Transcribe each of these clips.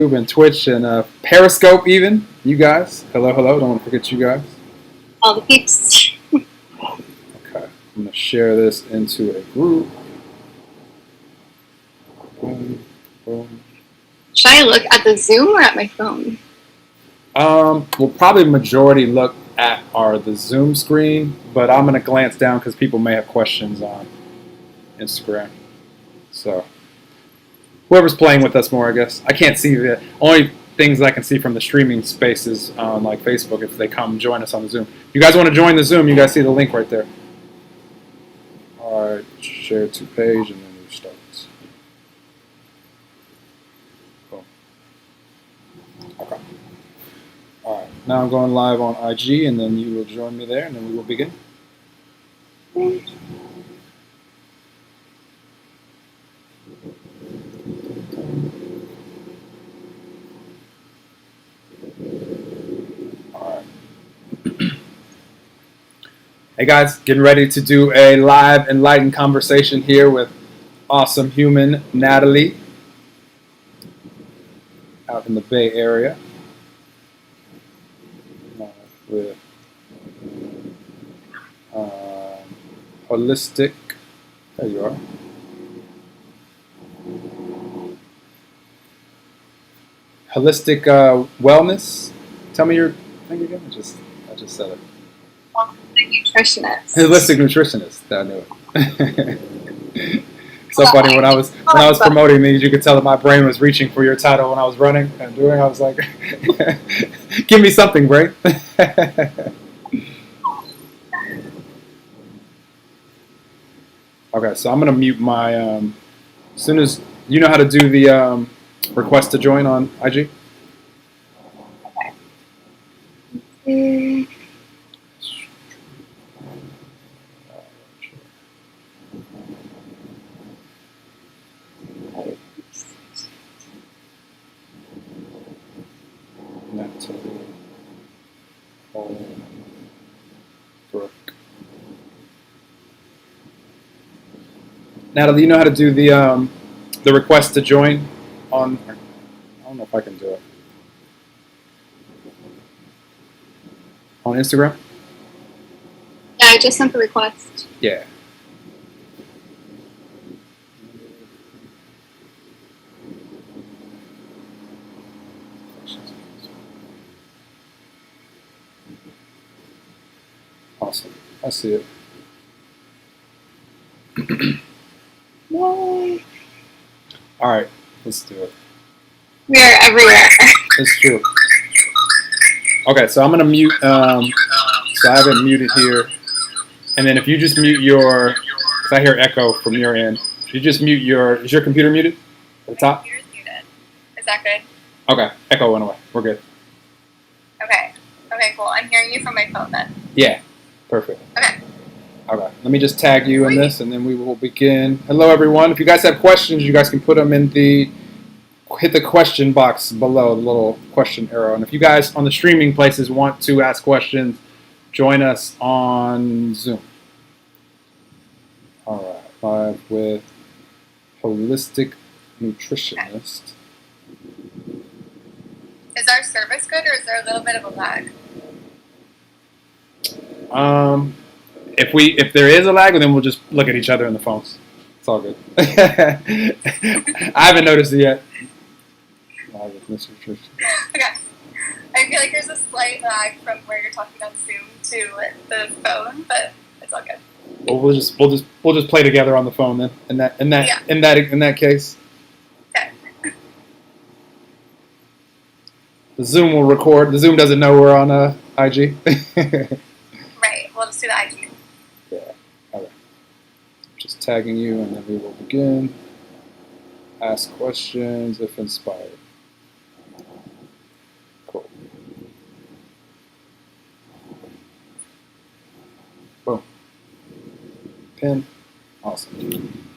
YouTube and Twitch and Periscope even. You guys. Hello, hello. Don't want to forget you guys. All the peeps. Okay. I'm going to share this into a group. Boom, boom. Should I look at the Zoom or at my phone? We'll probably majority look at the Zoom screen, but I'm going to glance down because people may have questions on Instagram. So whoever's playing with us more, I guess. I can't see the only things I can see from the streaming spaces on like Facebook if they come join us on the Zoom. If you guys want to join the Zoom, you guys see the link right there. All right, share to page and then we start. Cool. Okay. All right, now I'm going live on IG and then you will join me there and then we will begin. Hey guys, getting ready to do a live enlightened conversation here with awesome human Natalie out in the Bay Area with holistic, there you are, holistic wellness. Tell me your thing again. I just said it. Nutritionist. Holistic nutritionist. I knew it. So funny when I was promoting these, you could tell that my brain was reaching for your title when I was running and doing. I was like, "Give me something, brain." Okay, so I'm gonna mute my. As soon as you know how to do the request to join on IG. Okay. Natalie Holbrook. Natalie, you know how to do the request to join on? I don't know if I can do it on Instagram. Yeah, I just sent the request. Yeah. Awesome. I see it. Yay. All right, let's do it. We're everywhere. It's true. Okay, so I'm gonna mute. So I have it muted here, and then if you just mute your, because I hear echo from your end. If you just mute your, is your computer muted at the top? My computer's muted. Is that good? Okay, echo went away. We're good. Okay. Okay, cool. I'm hearing you from my phone then. Yeah, perfect. Okay. Okay, let me just tag you in this, and then we will begin. Hello, everyone. If you guys have questions, you guys can put them in hit the question box below, the little question arrow. And if you guys on the streaming places want to ask questions, join us on Zoom. All right, live with holistic nutritionist. Is our service good or is there a little bit of a lag? If there is a lag, then we'll just look at each other in the phones. It's all good. I haven't noticed it yet. Okay. I feel like there's a slight lag from where you're talking on Zoom to the phone, but it's all good. Well, we'll just play together on the phone then. In that case. Okay. The Zoom will record. The Zoom doesn't know we're on IG. Right. We'll just do the IG. Yeah. All right. Just tagging you, and then we will begin. Ask questions if inspired. Cool. Boom. Pin. Awesome.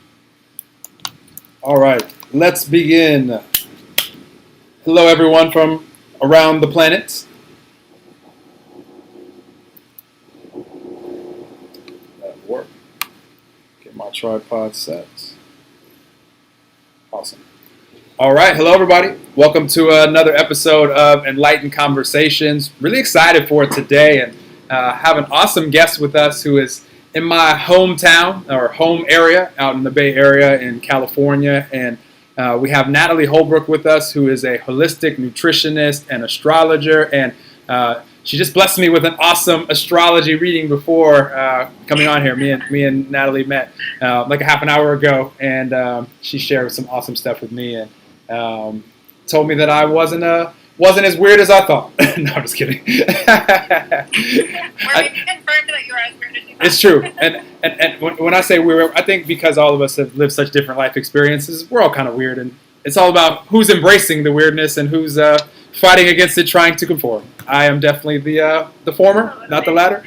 All right. Let's begin. Hello, everyone from around the planet. That'll work. Get my tripod set. Awesome. All right, hello everybody. Welcome to another episode of Enlightened Conversations. Really excited for today and have an awesome guest with us who is in my hometown or home area out in the Bay Area in California. And we have Natalie Holbrook with us, who is a holistic nutritionist and astrologer. And she just blessed me with an awesome astrology reading before coming on here. Me and Natalie met like a half an hour ago, and she shared some awesome stuff with me and told me that I wasn't as weird as I thought. No, I'm just kidding. Or maybe confirmed that you were as weird as you thought. It's true, and when I say weird, I think because all of us have lived such different life experiences, we're all kind of weird, and it's all about who's embracing the weirdness and who's fighting against it, trying to conform. I am definitely the former, not the latter.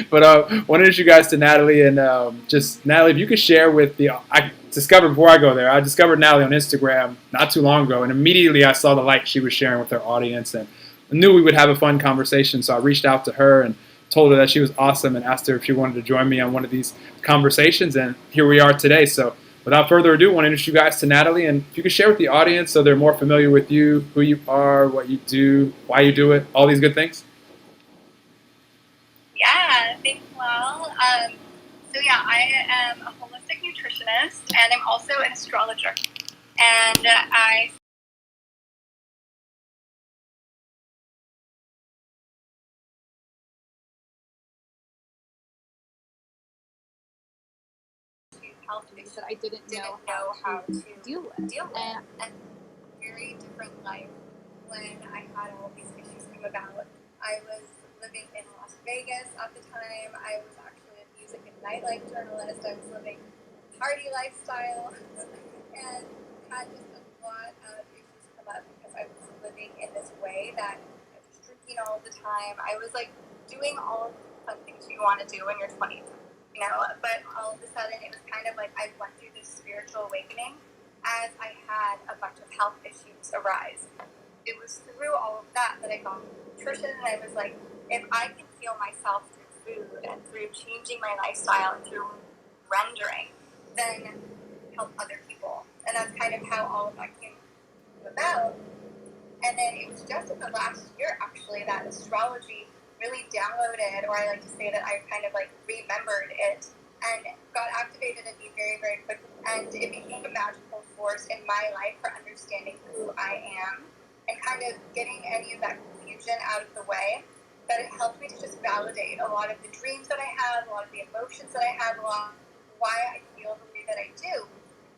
But I want to introduce you guys to Natalie, and just Natalie, if you could share with I discovered before I go there, I discovered Natalie on Instagram not too long ago, and immediately I saw the light she was sharing with her audience, and I knew we would have a fun conversation, so I reached out to her and told her that she was awesome and asked her if she wanted to join me on one of these conversations, and here we are today. So without further ado, I want to introduce you guys to Natalie, and if you could share with the audience so they're more familiar with you, who you are, what you do, why you do it, all these good things. Yeah, thanks, well. I am a holistic nutritionist, and I'm also an astrologer. And I help things that I didn't know how to deal with. And very different life when I had all these issues come about. I was living in Las Vegas at the time. I was actually a music and nightlife journalist. I was living a party lifestyle and had just a lot of issues come up because I was living in this way that I was drinking all the time. I was like doing all of the fun things you want to do when you're 20s. But all of a sudden it was kind of like I went through this spiritual awakening as I had a bunch of health issues arise. It was through all of that I got nutrition, and I was like, if I can heal myself through food and through changing my lifestyle and through rendering, then help other people. And that's kind of how all of that came about. And then it was just in the last year, actually, that astrology really downloaded, or I like to say that I kind of like remembered it and got activated in me very, very quickly. And it became a magical force in my life for understanding who I am and kind of getting any of that confusion out of the way. That it helped me to just validate a lot of the dreams that I have, a lot of the emotions that I have, a lot of why I feel the way that I do.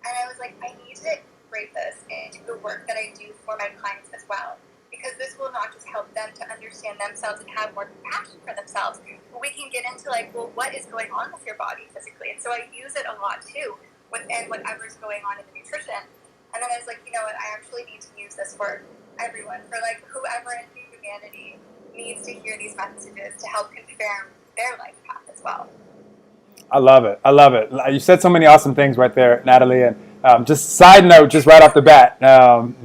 And I was like, I need to integrate this into the work that I do for my clients as well. Because this will not just help them to understand themselves and have more compassion for themselves, but we can get into like, well, what is going on with your body physically? And so I use it a lot too within whatever's going on in the nutrition. And then I was like, you know what, I actually need to use this for everyone, for like whoever in humanity needs to hear these messages to help confirm their life path as well. I love it. You said so many awesome things right there, Natalie. And just side note, just right off the bat,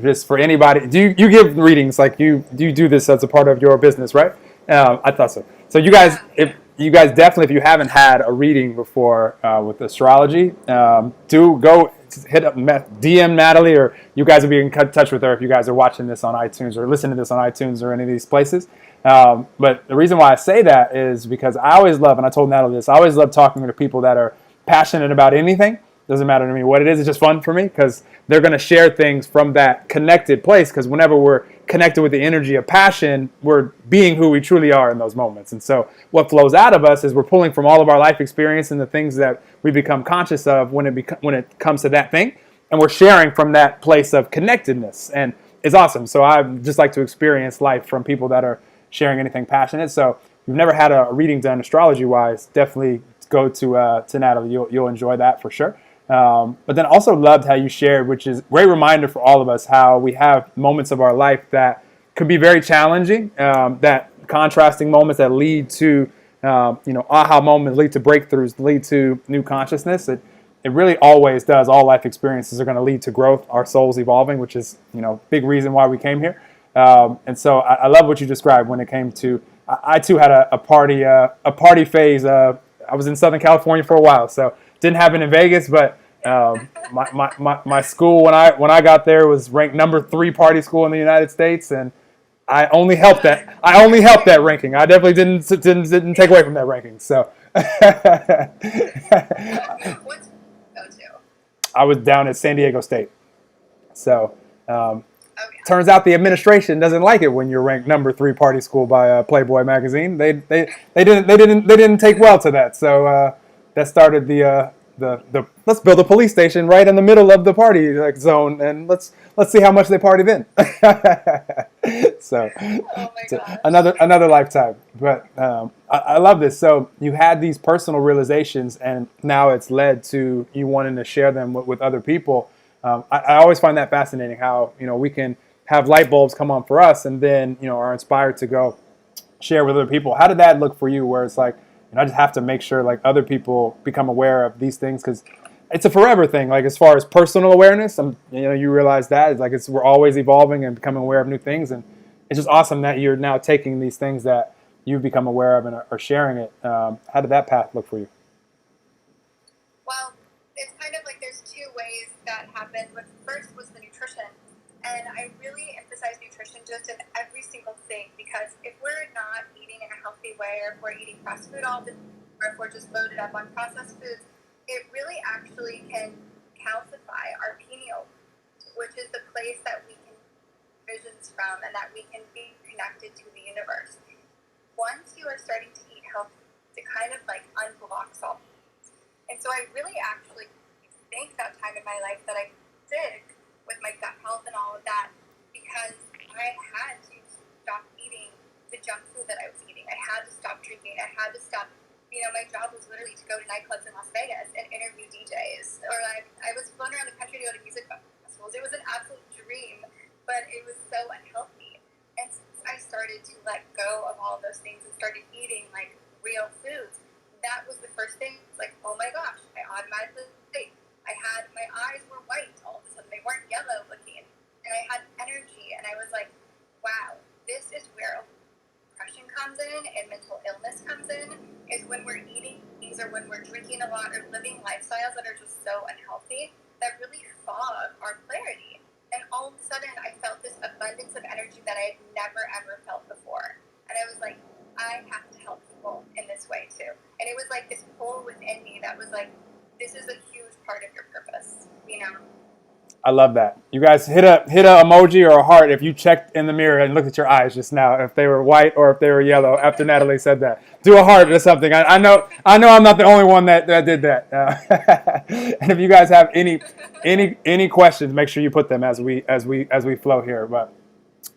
just for anybody, do you give readings like you do this as a part of your business, right? I thought so. So you guys, if definitely, if you haven't had a reading before with astrology, do go hit up DM Natalie, or you guys will be in touch with her if you guys are watching this on iTunes or listening to this on iTunes or any of these places. But the reason why I say that is because I always love, and I told Natalie this, I always love talking to people that are passionate about anything. Doesn't matter to me what it is. It's just fun for me because they're going to share things from that connected place, because whenever we're connected with the energy of passion, we're being who we truly are in those moments. And so what flows out of us is we're pulling from all of our life experience and the things that we become conscious of when it comes to that thing, and we're sharing from that place of connectedness. And it's awesome. So I just like to experience life from people that are sharing anything passionate. So if you've never had a reading done astrology-wise, definitely go to Natalie. You'll enjoy that for sure. But then also loved how you shared, which is a great reminder for all of us, how we have moments of our life that could be very challenging, that contrasting moments that lead to, aha moments, lead to breakthroughs, lead to new consciousness. It really always does. All life experiences are going to lead to growth, our souls evolving, which is, big reason why we came here. And so I love what you described when it came to, I too had a party phase. I was in Southern California for a while, so didn't happen in Vegas, but My school when I got there was ranked number 3 party school in the United States, and I only helped that ranking. I definitely didn't take away from that ranking. So What's go to? I was down at San Diego State. So Oh yeah. turns out the administration doesn't like it when you're ranked number 3 party school by Playboy magazine. They didn't take well to that. So that started the let's build a police station right in the middle of the party zone, and let's see how much they party then. So Oh my gosh. another lifetime. But I love this. So you had these personal realizations, and now it's led to you wanting to share them with other people. I always find that fascinating how we can have light bulbs come on for us, and then are inspired to go share with other people. How did that look for you? Where it's like I just have to make sure like other people become aware of these things because it's a forever thing. Like as far as personal awareness, you realize that it's like we're always evolving and becoming aware of new things, and it's just awesome that you're now taking these things that you've become aware of and are sharing it. How did that path look for you? Well, it's kind of like there's two ways that happened. But first was the nutrition. And I really emphasize nutrition just in every single thing because if we're not eating in a healthy way or if we're eating fast food all the time or if we're just loaded up on processed foods, it really actually can calcify our pineal, which is the place that we can visions from and that we can be connected to the universe. Once you are starting to eat healthy, it kind of like unblocks all. And so I really actually think that time in my life that I did with my gut health and all of that because I had to stop eating the junk food that I was eating. I had to stop drinking. I had to stop. My job was literally to go to nightclubs in Las Vegas and interview DJs. Or I was flown around the country to go to music festivals. It was an absolute dream, but it was so unhealthy. And since I started to let go of all of those things and started eating like real foods, that was the first thing. It's like, oh my gosh, I automatically ate. My eyes were white all of a sudden. They weren't yellow looking. And I had energy. And I was like, wow, this is where depression comes in and mental illness comes in, is when we're eating things or when we're drinking a lot or living lifestyles that are just so unhealthy that really fog our clarity. And all of a sudden, I felt this abundance of energy that I had never, ever felt before. And I was like, I have to help people in this way too. And it was like this pull within me that was like, this is a huge part of your purpose, I love that. You guys hit a emoji or a heart if you checked in the mirror and looked at your eyes just now, if they were white or if they were yellow after Natalie said that. Do a heart or something. I know I'm not the only one that did that. And if you guys have any questions, make sure you put them as we flow here. But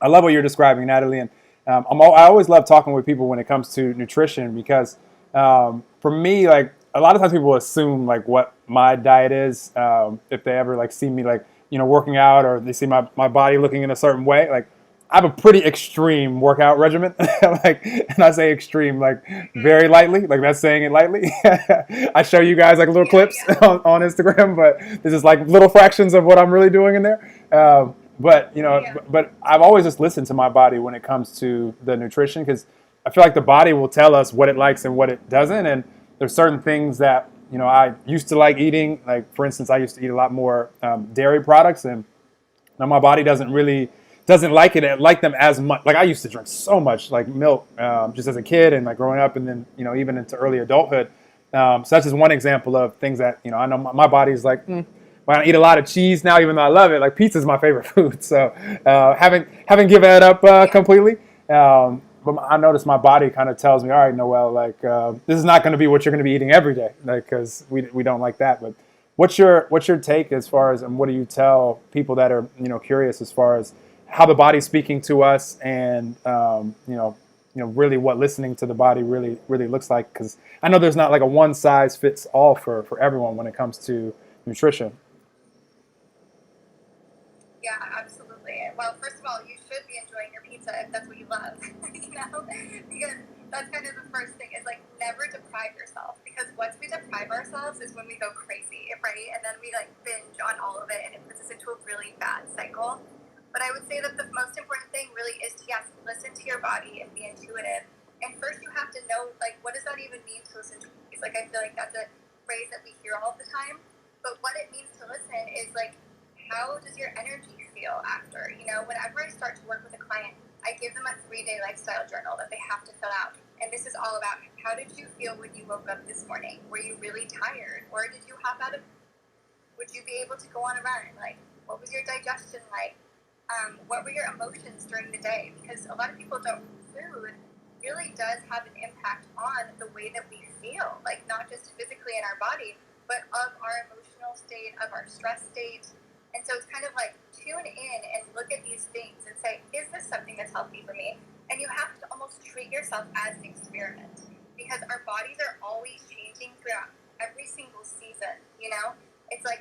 I love what you're describing, Natalie, and I always love talking with people when it comes to nutrition because for me, like a lot of times people assume like what my diet is if they ever like see me like working out or they see my body looking in a certain way. Like I have a pretty extreme workout regimen, like, and I say extreme like very lightly, like that's saying it lightly. I show you guys like little clips on Instagram, but this is like little fractions of what I'm really doing in there. But but I've always just listened to my body when it comes to the nutrition because I feel like the body will tell us what it likes and what it doesn't, and there's certain things that I used to like eating. Like for instance, I used to eat a lot more dairy products, and now my body doesn't like them as much. Like I used to drink so much like milk just as a kid and like growing up, and then even into early adulthood. So that's just one example of things that I know my body's like. But I eat a lot of cheese now, even though I love it. Like pizza is my favorite food, so haven't given that up completely. But I notice my body kind of tells me, all right, Noel, like this is not going to be what you're going to be eating every day, like because we don't like that. But what's your take as far as and what do you tell people that are curious as far as how the body's speaking to us and really what listening to the body really looks like? Because I know there's not like a one size fits all for everyone when it comes to nutrition. Yeah, absolutely. Well, first of all, you should be enjoying your pizza if that's what you love, because that's kind of the first thing is like never deprive yourself because once we deprive ourselves is when we go crazy, right? And then we like binge on all of it and it puts us into a really bad cycle. But I would say that the most important thing really is to, yes, listen to your body and be intuitive. And first you have to know, like, what does that even mean to listen to? Like, I feel like that's a phrase that we hear all the time. But what it means to listen is like, how does your energy feel after? You know, whenever I start to work with a client, I give them a 3-day lifestyle journal that they have to fill out. And this is all about, how did you feel when you woke up this morning? Were you really tired? Or did you hop out of, would you be able to go on a run? Like, what was your digestion like? What were your emotions during the day? Because a lot of people don't, food really does have an impact on the way that we feel, like not just physically in our body, but of our emotional state, of our stress state. And so it's kind of like tune in and look at these things and say, is this something that's healthy for me? And you have to almost treat yourself as an experiment, because our bodies are always changing throughout every single season, you know? It's like,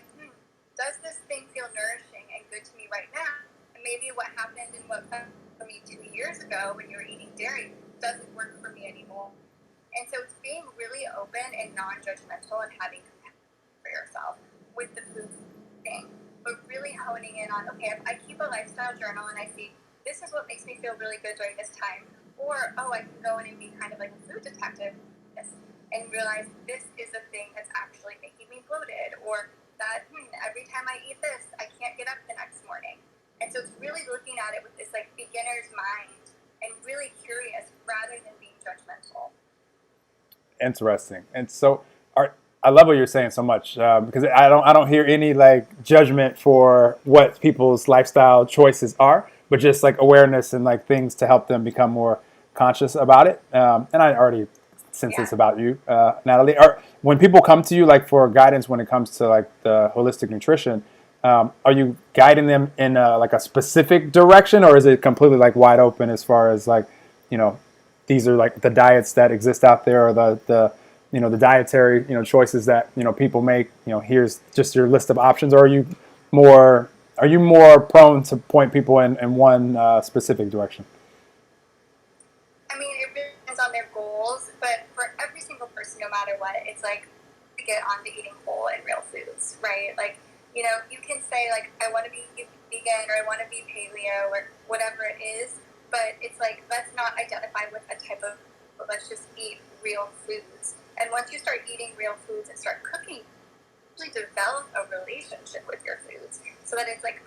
does this thing feel nourishing and good to me right now? And maybe what happened and what happened for me 2 years ago when you were eating dairy doesn't work for me anymore. And so it's being really open and non-judgmental and having compassion for yourself with the food thing, but really honing in on, okay, if I keep a lifestyle journal and I see this is what makes me feel really good during this time, or, oh, I can go in and be kind of like a food detective and realize this is a thing that's actually making me bloated, or that every time I eat this, I can't get up the next morning. And so it's really looking at it with this like beginner's mind and really curious rather than being judgmental. Interesting. And so, I love what you're saying so much, because I don't hear any like judgment for what people's lifestyle choices are, but just like awareness and like things to help them become more conscious about it. And I already sense this about you, Natalie. When people come to you like for guidance when it comes to like the holistic nutrition, are you guiding them in like a specific direction, or is it completely like wide open as far as like, you know, these are like the diets that exist out there, or the you know, the dietary, you know, choices that, you know, people make, you know, here's just your list of options? Or are you more prone to point people in one specific direction? I mean, it really depends on their goals, but for every single person, no matter what, it's like to get on to eating whole and real foods, right? Like, you know, you can say like, I want to be vegan, or I want to be paleo, or whatever it is, but it's like, let's not identify with a type of, but let's just eat real foods. And once you start eating real foods and start cooking, you actually develop a relationship with your foods, so that it's like,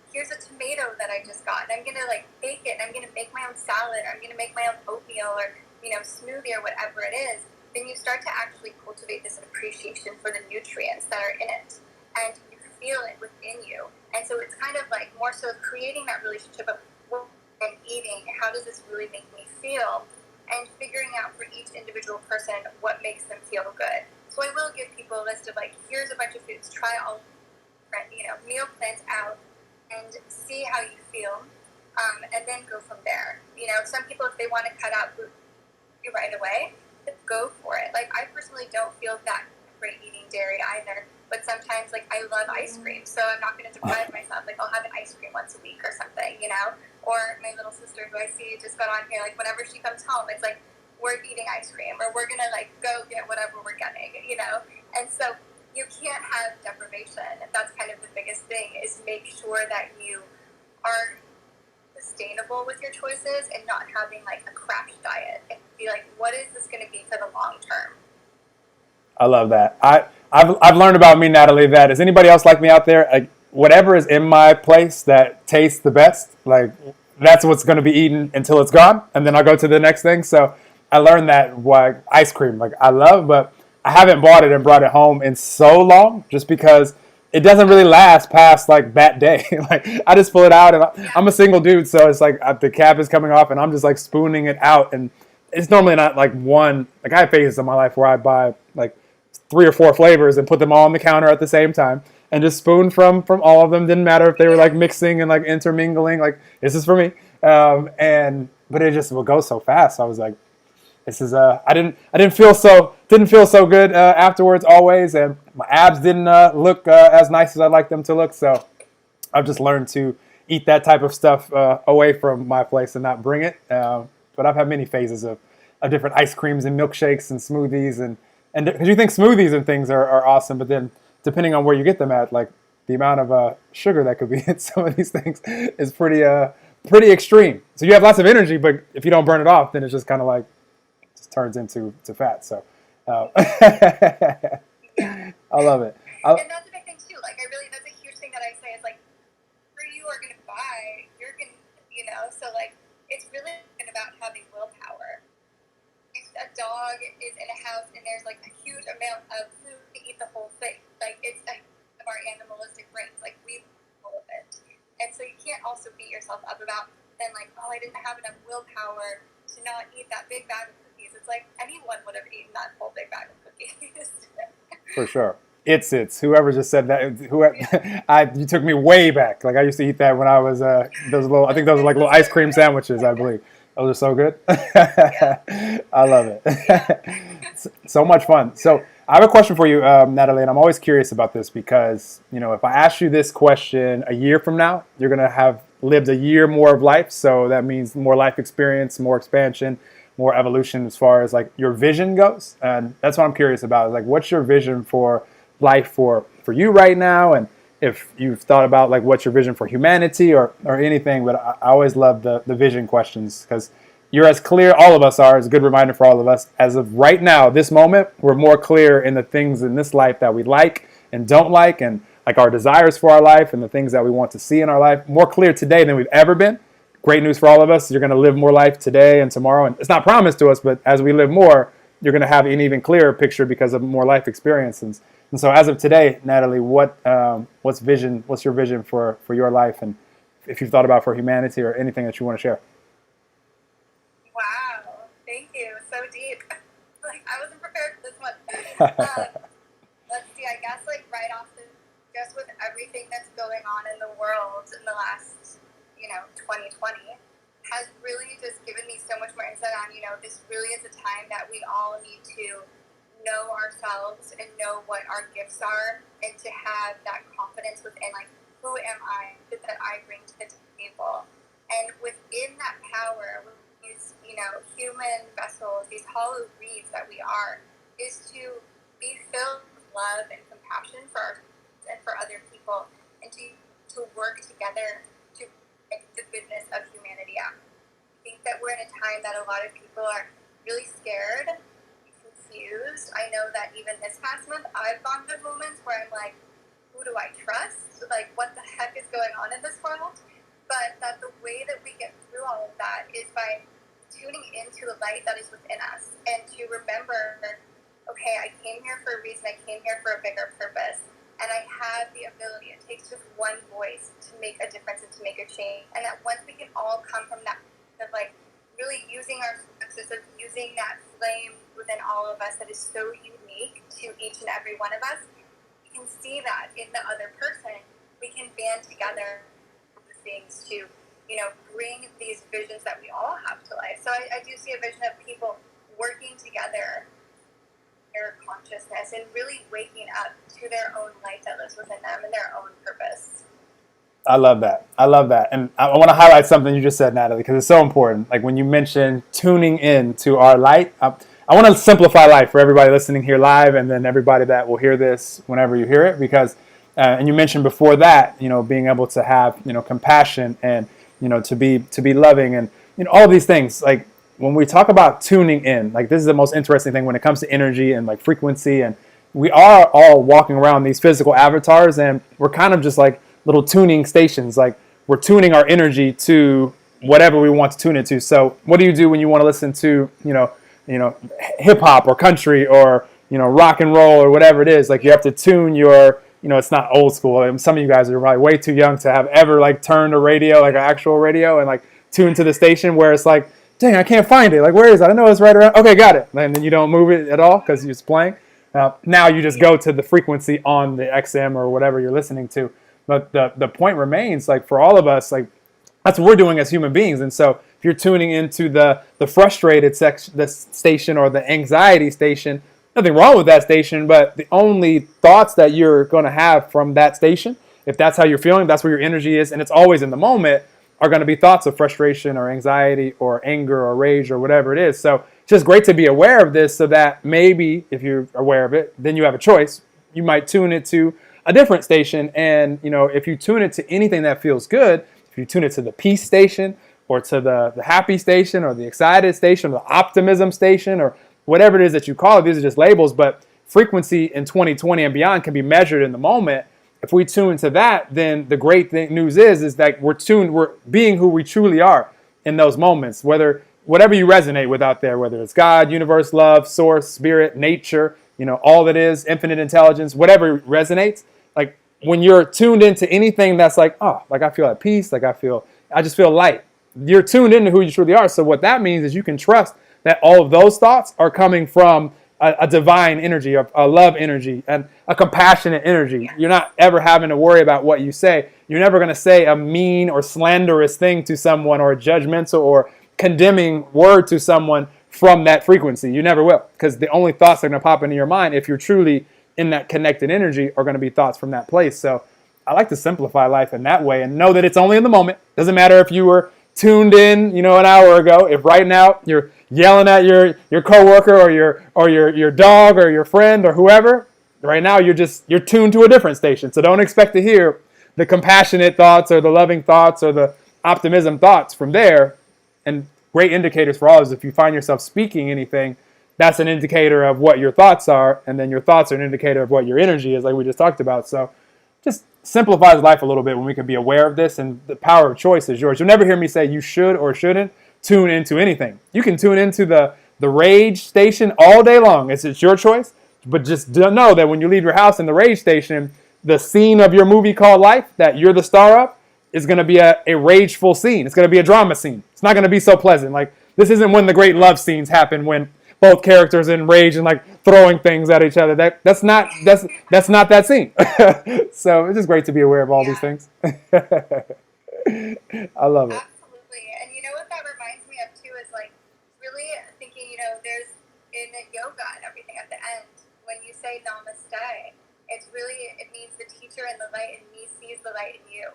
here's a tomato that I just got, and I'm gonna like bake it, and I'm gonna make my own salad, or I'm gonna make my own oatmeal, or, you know, smoothie, or whatever it is. Then you start to actually cultivate this appreciation for the nutrients that are in it, and you feel it within you. And so it's kind of like more so creating that relationship of what I'm eating, how does this really make me feel, and figuring out for each individual person what makes them feel good. So I will give people a list of like, here's a bunch of foods, try all different, you know, meal plans out, and see how you feel, and then go from there. You know, some people, if they want to cut out food right away, go for it. Like, I personally don't feel that great eating dairy either, but sometimes, like, I love ice cream, so I'm not going to deprive myself. Like, I'll have an ice cream once a week or something, you know? Or my little sister, who I see just got on here, like, whenever she comes home, it's like, we're eating ice cream, or we're going to, like, go get whatever we're getting, you know? And so you can't have deprivation. That's kind of the biggest thing, is make sure that you are sustainable with your choices and not having, like, a crash diet. And be like, what is this going to be for the long term? I love that. I've learned about me, Natalie, that is anybody else like me out there? Like, whatever is in my place that tastes the best, like, that's what's going to be eaten until it's gone, and then I'll go to the next thing. So I learned that ice cream, like, I love, but I haven't bought it and brought it home in so long, just because it doesn't really last past like that day. Like, I just pull it out, and I'm a single dude, so it's like the cap is coming off, and I'm just like spooning it out, and it's normally not like one. Like, I have phases in my life where I buy like 3 or 4 flavors and put them all on the counter at the same time, and just spoon from all of them. Didn't matter if they were like mixing and like intermingling. Like, this is for me. But it just will go so fast. I was like, this is I didn't feel so good afterwards always, and my abs didn't look as nice as I'd like them to look. So I've just learned to eat that type of stuff away from my place and not bring it. But I've had many phases of different ice creams and milkshakes and smoothies, and because you think smoothies and things are awesome, but then depending on where you get them at, like, the amount of sugar that could be in some of these things is pretty extreme. So you have lots of energy, but if you don't burn it off, then it's just kind of like, just turns into fat. So I love it. And that's So like, it's really about having willpower. If a dog is in a house and there's like a huge amount of food to eat the whole thing, like it's like of our animalistic brains, like we all of it. And so you can't also beat yourself up about then like, oh, I didn't have enough willpower to not eat that big bag of cookies. It's like anyone would have eaten that whole big bag of cookies. For sure. It's whoever just said that. You took me way back. Like I used to eat that when I was those little. I think those were like little ice cream sandwiches. I believe those are so good. I love it. So much fun. So I have a question for you, Natalie, and I'm always curious about this because if I ask you this question a year from now, you're gonna have lived a year more of life. So that means more life experience, more expansion, more evolution as far as like your vision goes. And that's what I'm curious about. Is like, what's your vision for life for you right now, and if you've thought about like what's your vision for humanity or anything. But I always love the vision questions because you're as clear, all of us are. It's a good reminder for all of us. As of right now, this moment, we're more clear in the things in this life that we like and don't like, and like our desires for our life and the things that we want to see in our life. More clear today than we've ever been. Great news for all of us. You're going to live more life today and tomorrow, and it's not promised to us, but as we live more, you're going to have an even clearer picture because of more life experiences. And so as of today, Natalie, what's your vision for your life, and if you've thought about for humanity or anything that you want to share? Wow, thank you. So deep. Like I wasn't prepared for this one. Let's see, I guess like right off just with everything that's going on in the world in the last, 2020 has really just given me so much more insight on, this really is a time that we all need to know ourselves and know what our gifts are, and to have that confidence within, like, who am I that I bring to the table. And within that power, these, human vessels, these hollow reeds that we are, is to be filled with love and compassion for ourselves and for other people, and to work together to make the goodness of humanity out. I think that we're in a time that a lot of people are really scared, confused. I know that even this past month, I've gone through moments where I'm like, who do I trust? Like, what the heck is going on in this world? But that the way that we get through all of that is by tuning into the light that is within us, and to remember, okay, I came here for a reason. I came here for a bigger purpose. And I have the ability, it takes just one voice to make a difference and to make a change. And that once we can all come from that, of like really using our senses, of using that flame within all of us that is so unique to each and every one of us, we can see that in the other person. We can band together the things to, bring these visions that we all have to life. So I do see a vision of people working together, their consciousness, and really waking up to their own light that lives within them and their own purpose. I love that. And I want to highlight something you just said, Natalie, because it's so important. Like when you mentioned tuning in to our light, I want to simplify life for everybody listening here live, and then everybody that will hear this whenever you hear it, because, and you mentioned before that, being able to have, compassion and, to be loving and, all of these things. Like when we talk about tuning in, like this is the most interesting thing when it comes to energy and like frequency. And we are all walking around these physical avatars, and we're kind of just like little tuning stations. Like we're tuning our energy to whatever we want to tune it to. So what do you do when you want to listen to, hip hop or country or, rock and roll or whatever it is? Like you have to tune your, it's not old school. And some of you guys are probably way too young to have ever like turned a radio, like an actual radio, and like tune to the station where it's like, dang, I can't find it. Like, where is it? I know it's right around. Okay, got it. And then you don't move it at all because you're just playing. Now you just go to the frequency on the XM or whatever you're listening to. But the point remains, like for all of us, like that's what we're doing as human beings. And so if you're tuning into the frustrated the station or the anxiety station, nothing wrong with that station, but the only thoughts that you're going to have from that station, if that's how you're feeling, that's where your energy is, and it's always in the moment, are going to be thoughts of frustration or anxiety or anger or rage or whatever it is. So it's just great to be aware of this so that maybe if you're aware of it, then you have a choice. You might tune it to a different station. And, if you tune it to anything that feels good, if you tune it to the peace station or to the happy station or the excited station or the optimism station or whatever it is that you call it, these are just labels. But frequency in 2020 and beyond can be measured in the moment. If we tune to that, then the great news is that we're being who we truly are. in those moments, whatever you resonate with out there, whether it's God, universe, love, source, spirit, nature, all that is, infinite intelligence, whatever resonates. Like when you're tuned into anything that's like, oh, like I feel at peace, like I just feel light. You're tuned into who you truly are. So what that means is you can trust that all of those thoughts are coming from a divine energy, a love energy, and a compassionate energy. You're not ever having to worry about what you say. You're never going to say a mean or slanderous thing to someone, or a judgmental or condemning word to someone from that frequency. You never will, because the only thoughts that are going to pop into your mind, if you're truly in that connected energy, are going to be thoughts from that place. So I like to simplify life in that way and know that it's only in the moment. Doesn't matter if you were tuned in, an hour ago. If right now you're yelling at your coworker or your dog or your friend or whoever, right now you're tuned to a different station. So don't expect to hear the compassionate thoughts or the loving thoughts or the optimism thoughts from there. And great indicators for all is if you find yourself speaking anything, that's an indicator of what your thoughts are, and then your thoughts are an indicator of what your energy is, like we just talked about. So just simplifies life a little bit when we can be aware of this, and the power of choice is yours. You'll never hear me say you should or shouldn't tune into anything. You can tune into the rage station all day long. It's your choice, but just know that when you leave your house in the rage station, the scene of your movie called Life that you're the star of is going to be a rageful scene. It's going to be a drama scene. It's not going to be so pleasant. Like, this isn't when the great love scenes happen when both characters in rage and like throwing things at each other. That's not that scene. So it's just great to be aware of all these things. I love it. Absolutely. And you know what that reminds me of too is like really thinking, there's in yoga and everything at the end, when you say namaste, it means the teacher in the light in me sees the light in you.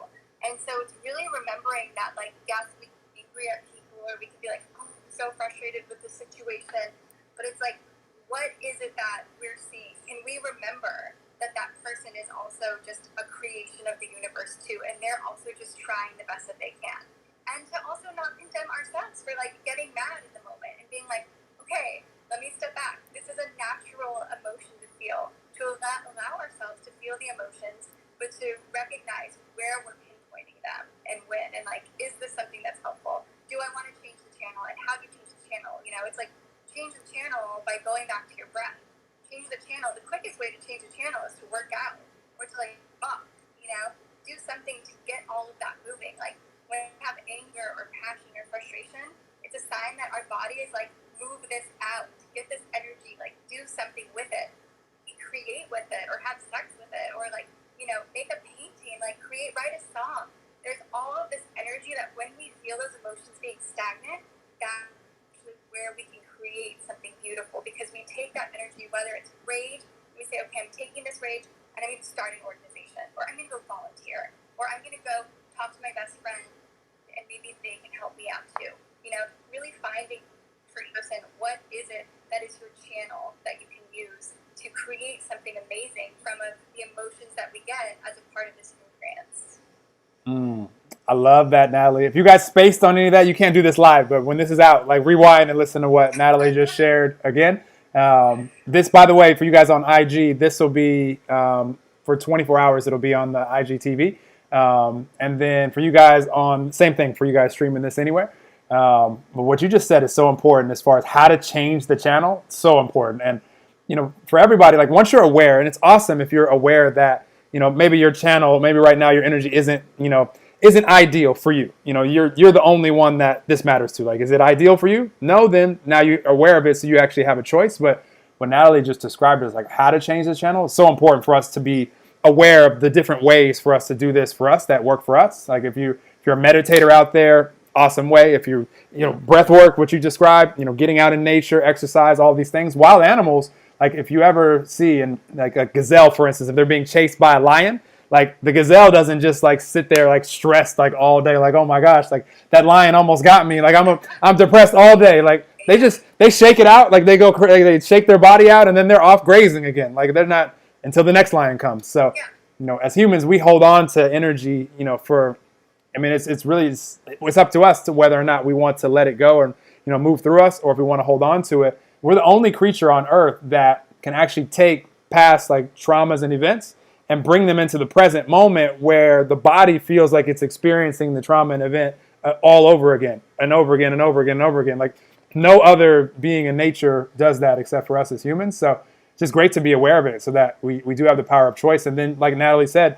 And so it's really remembering that, like, yes, we can be angry at people, or we can be like, oh, I'm so frustrated with the situation. But it's like, what is it that we're seeing? Can we remember that person is also just a creation of the universe too, and they're also just trying the best that they can? And to also not condemn ourselves for like getting mad in the moment and being like, okay, let me step back. This is a natural emotion to feel. To allow ourselves to feel the emotions, but to recognize where we're pinpointing them and when, and like, is this something that's helpful? Do I want to change the channel? And how do you change the channel? It's like, change the channel by going back to your breath. Change the channel. The quickest way to change the channel is to work out or to like walk, do something to get all of that moving. Like when we have anger or passion or frustration, it's a sign that our body is like, move this out, get this energy, like do something with it, create with it, or have sex with it, or like, make a painting, like write a song. There's all of this energy that when we feel those emotions being stagnant, that's where we can create something beautiful, because we take that energy, whether it's rage, and we say, okay, I'm taking this rage and I'm going to start an organization, or I'm going to go volunteer, or I'm going to go talk to my best friend and maybe they can help me out too. Really finding for each person, what is it that is your channel that you can use to create something amazing from the emotions that we get as a part of this experience. I love that, Natalie. If you guys spaced on any of that, you can't do this live, but when this is out, like rewind and listen to what Natalie just shared again. This, by the way, for you guys on IG, this will be for 24 hours. It'll be on the IGTV. And then for you guys same thing for you guys streaming this anywhere. But what you just said is so important as far as how to change the channel. So important. And, for everybody, like once you're aware, and it's awesome if you're aware that, maybe your channel, maybe right now your energy isn't ideal for you. You're the only one that this matters to. Like, is it ideal for you? No, then now you're aware of it, so you actually have a choice. But what Natalie just described is like how to change the channel. It's so important for us to be aware of the different ways for us to do this for us that work for us. Like if you're a meditator out there, awesome way. If you breath work, what you described, getting out in nature, exercise, all these things. Wild animals, like if you ever see in like a gazelle, for instance, if they're being chased by a lion, like the gazelle doesn't just like sit there like stressed like all day, like, oh my gosh, like that lion almost got me, like I'm depressed all day. Like they shake it out, like they shake their body out, and then they're off grazing again. Like they're not until the next lion comes. So as humans, we hold on to energy, it's up to us to whether or not we want to let it go or move through us, or if we want to hold on to it. We're the only creature on earth that can actually take past like traumas and events and bring them into the present moment where the body feels like it's experiencing the trauma and event all over again and over again and over again and over again. Like no other being in nature does that except for us as humans. So it's just great to be aware of it so that we do have the power of choice. And then, like Natalie said,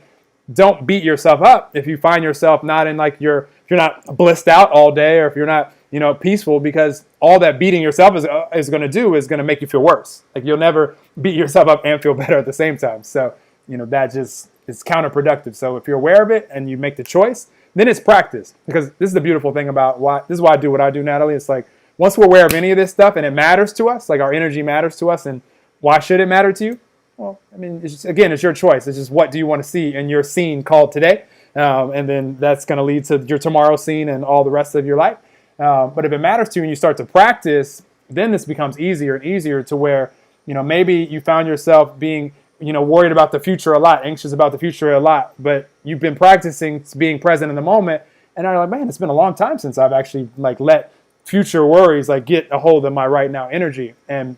don't beat yourself up if you find yourself not in like if you're not blissed out all day, or if you're not peaceful, because all that beating yourself is going to do is going to make you feel worse. Like you'll never beat yourself up and feel better at the same time. So that just is counterproductive. So if you're aware of it and you make the choice, then it's practice. Because this is the beautiful thing about this is why I do what I do, Natalie. It's like once we're aware of any of this stuff and it matters to us, like our energy matters to us, and why should it matter to you? Well, I mean, it's your choice. It's just what do you want to see in your scene called today, and then that's going to lead to your tomorrow scene and all the rest of your life. But if it matters to you and you start to practice, then this becomes easier and easier to where maybe you found yourself being worried about the future a lot, anxious about the future a lot, but you've been practicing being present in the moment, and now you're like, man, it's been a long time since I've actually like let future worries like get a hold of my right now energy. And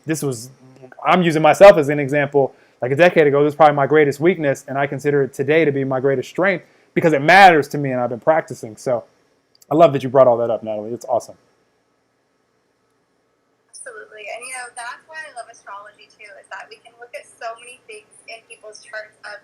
I'm using myself as an example. Like a decade ago, this was probably my greatest weakness, and I consider it today to be my greatest strength because it matters to me and I've been practicing. So I love that you brought all that up, Natalie. It's awesome. Absolutely. And that's why I love astrology too, is that we can look at so many things in people's charts of,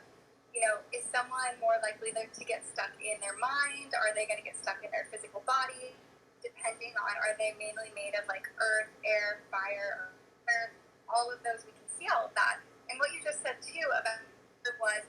is someone more likely to get stuck in their mind? Are they going to get stuck in their physical body? Depending on, are they mainly made of like earth, air, fire, or all of those, we can see all of that. And what you just said too about it was,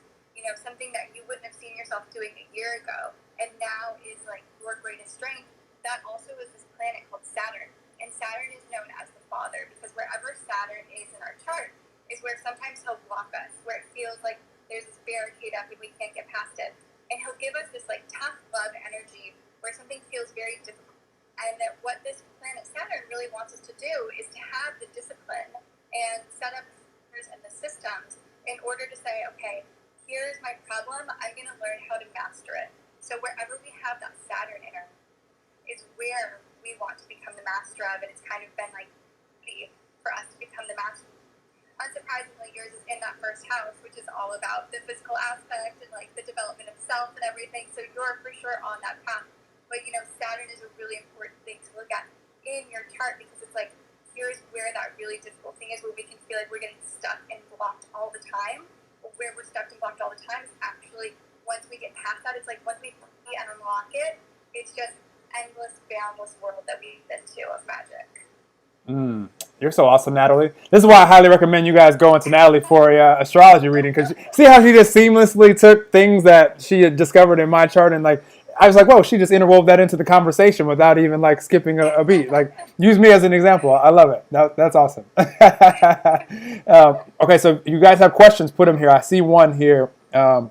something that you wouldn't have seen yourself doing a year ago, and now is like your greatest strength. That also is this planet called Saturn, and Saturn is known as the father because wherever Saturn is in our chart is where sometimes he'll block us, where it feels like there's this barricade up and we can't get past it, and he'll give us this like tough love energy where something feels very difficult. And that what this planet Saturn really wants us to do is to have the discipline and set up and the systems in order to say, okay, here's my problem, I'm going to learn how to master it. So wherever we have that Saturn in our is where we want to become the master of, and it's kind of been like for us to become the master. Unsurprisingly, yours is in that first house, which is all about the physical aspect and like the development of self and everything. So you're for sure on that path. But Saturn is a really important thing to look at in your chart because it's like, here's where that really difficult thing is, where we can feel like we're getting stuck and blocked all the time. But where we're stuck and blocked all the time is actually, once we get past that, it's like once we unlock it, it's just endless, boundless world that we get into of magic. You're so awesome, Natalie. This is why I highly recommend you guys go into Natalie for a astrology reading, because see how she just seamlessly took things that she had discovered in my chart and like I was like, whoa, she just interwove that into the conversation without even like skipping a beat. Like, use me as an example. I love it. That's awesome. Okay, so you guys have questions, put them here. I see one here. I'm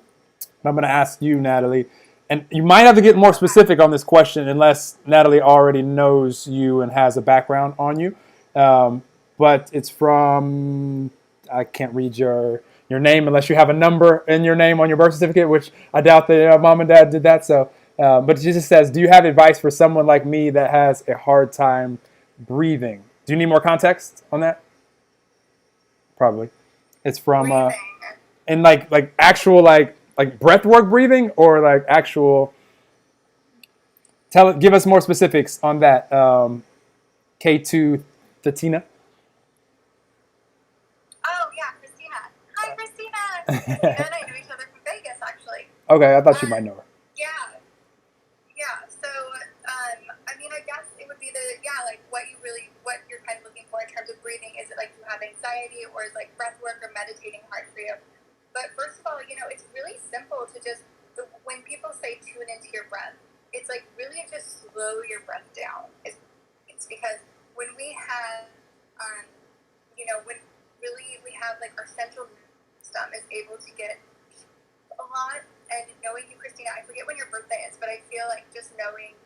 going to ask you, Natalie. And you might have to get more specific on this question unless Natalie already knows you and has a background on you. But it's from, I can't read your name unless you have a number in your name on your birth certificate, which I doubt that mom and dad did that. So, but it just says, do you have advice for someone like me that has a hard time breathing? Do you need more context on that? Probably. It's from, and like actual like breathwork breathing or like actual, give us more specifics on that. K2 Tatina. Oh yeah, Christina. Hi, Christina. Christina and I know each other from Vegas, actually. Okay, I thought you might know her. Yeah. So, I mean, I guess it would be like what you're kind of looking for in terms of breathing. Is it like you have anxiety, or is like breath work or meditating hard for you? But first of all, it's really simple to just, when people say tune into your breath, it's like really just slow your breath down. It's because when we have, when really we have like our central system is able to get a lot. And knowing you, Christina, I forget when your birthday is, but I feel like just knowing,